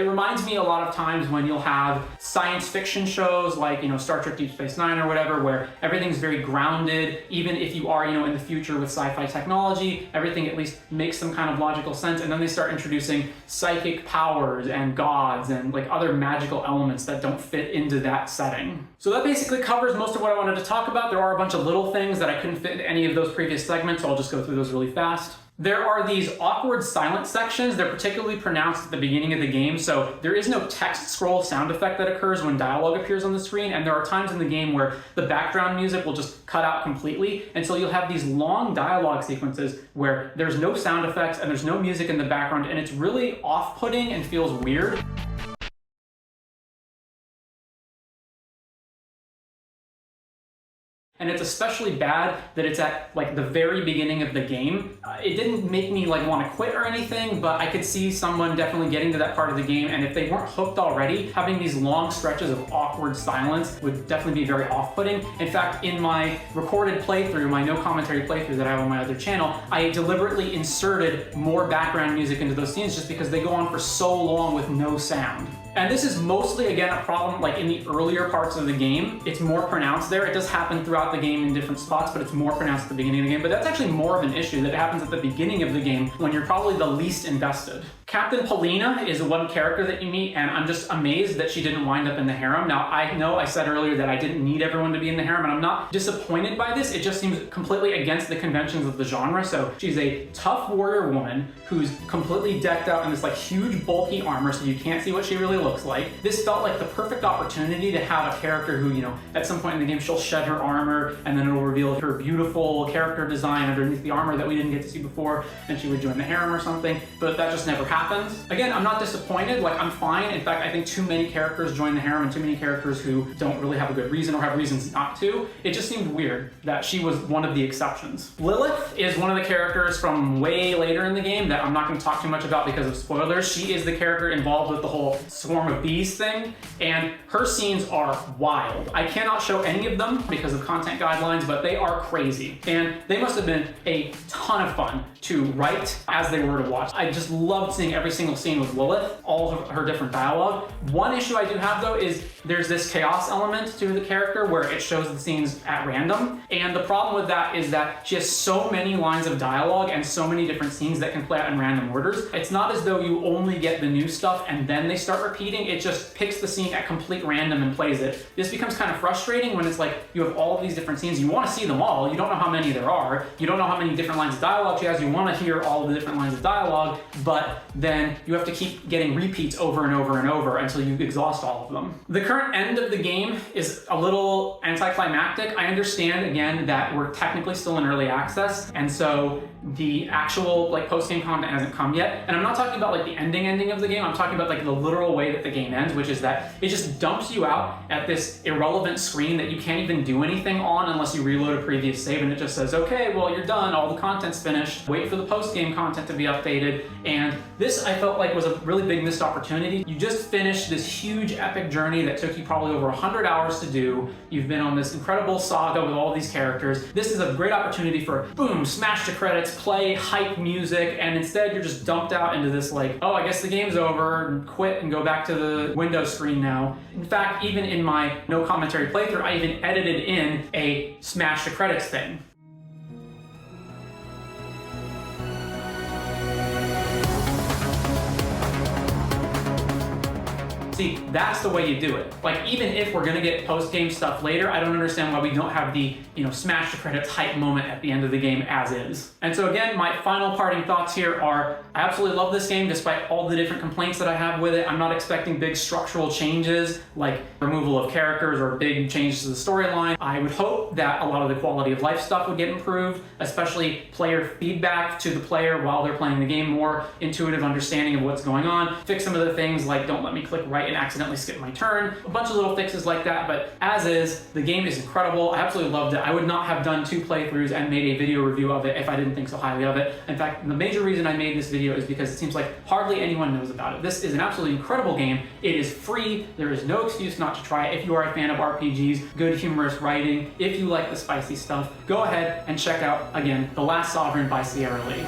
reminds me a lot of times when you'll have science fiction shows like, you know, Star Trek Deep Space Nine or whatever, where everything's very grounded. Even if you are, you know, in the future with sci-fi technology, everything at least makes some kind of logical sense, and then they start introducing psychic powers and gods and like other magical elements that don't fit into that setting. So that basically covers most of what I wanted to talk about. There are a bunch of little things that I couldn't fit into any of those previous segments, so I'll just go through those really fast. There are these awkward silent sections. They're particularly pronounced at the beginning of the game, so there is no text scroll sound effect that occurs when dialogue appears on the screen, and there are times in the game where the background music will just cut out completely, and so you'll have these long dialogue sequences where there's no sound effects and there's no music in the background, and it's really off-putting and feels weird. And it's especially bad that it's at like the very beginning of the game. It didn't make me like want to quit or anything, but I could see someone definitely getting to that part of the game, and if they weren't hooked already, having these long stretches of awkward silence would definitely be very off-putting. In fact, in my recorded playthrough, my no commentary playthrough that I have on my other channel, I deliberately inserted more background music into those scenes just because they go on for so long with no sound. And this is mostly, again, a problem like in the earlier parts of the game. It's more pronounced there. It does happen throughout the game in different spots, but it's more pronounced at the beginning of the game. But that's actually more of an issue that happens at the beginning of the game when you're probably the least invested. Captain Polina is one character that you meet, and I'm just amazed that she didn't wind up in the harem. Now, I know I said earlier that I didn't need everyone to be in the harem, and I'm not disappointed by this. It just seems completely against the conventions of the genre. So she's a tough warrior woman who's completely decked out in this like huge bulky armor, so you can't see what she really looks like. This felt like the perfect opportunity to have a character who, you know, at some point in the game she'll shed her armor, and then it'll reveal her beautiful character design underneath the armor that we didn't get to see before, and she would join the harem or something. But that just never happens. Again, I'm not disappointed, like I'm fine. In fact, I think too many characters join the harem and too many characters who don't really have a good reason or have reasons not to. It just seemed weird that she was one of the exceptions. Lilith is one of the characters from way later in the game that I'm not going to talk too much about because of spoilers. She is the character involved with the whole swarm of bees thing, and her scenes are wild. I cannot show any of them because of content guidelines, but they are crazy. And they must have been a ton of fun to write as they were to watch. I just loved seeing every single scene with Lilith, all of her different dialogue. One issue I do have though is there's this chaos element to the character where it shows the scenes at random. And the problem with that is that she has so many lines of dialogue and so many different scenes that can play out in random orders. It's not as though you only get the new stuff and then they start repeating. It just picks the scene at complete random and plays it. This becomes kind of frustrating when it's like you have all of these different scenes. You want to see them all. You don't know how many there are. You don't know how many different lines of dialogue she has. You want to hear all of the different lines of dialogue, but then you have to keep getting repeats over and over and over until you exhaust all of them. The current end of the game is a little anticlimactic. I understand, again, that we're technically still in early access, and so the actual like post-game content hasn't come yet. And I'm not talking about like the ending of the game. I'm talking about like the literal way that the game ends, which is that it just dumps you out at this irrelevant screen that you can't even do anything on unless you reload a previous save, and it just says, okay, well, you're done. All the content's finished. Wait for the post-game content to be updated. And this, I felt like, was a really big missed opportunity. You just finished this huge epic journey that took you probably over 100 hours to do. You've been on this incredible saga with all these characters. This is a great opportunity for, boom, smash to credits, play, hype music, and instead you're just dumped out into this like, oh, I guess the game's over, and quit and go back to the Windows screen now. In fact, even in my no commentary playthrough, I even edited in a smash to credits thing. See, that's the way you do it. Like, even if we're gonna get post-game stuff later, I don't understand why we don't have the, smash the credits hype moment at the end of the game as is. And so again, my final parting thoughts here are, I absolutely love this game despite all the different complaints that I have with it. I'm not expecting big structural changes like removal of characters or big changes to the storyline. I would hope that a lot of the quality of life stuff would get improved, especially player feedback to the player while they're playing the game, more intuitive understanding of what's going on. Fix some of the things like don't let me click right and accidentally skip my turn. A bunch of little fixes like that, but as is, the game is incredible. I absolutely loved it. I would not have done 2 playthroughs and made a video review of it if I didn't think so highly of it. In fact, the major reason I made this video is because it seems like hardly anyone knows about it. This is an absolutely incredible game. It is free. There is no excuse not to try it. If you are a fan of RPGs, good humorous writing, if you like the spicy stuff, go ahead and check out, again, The Last Sovereign by Sierra Lee.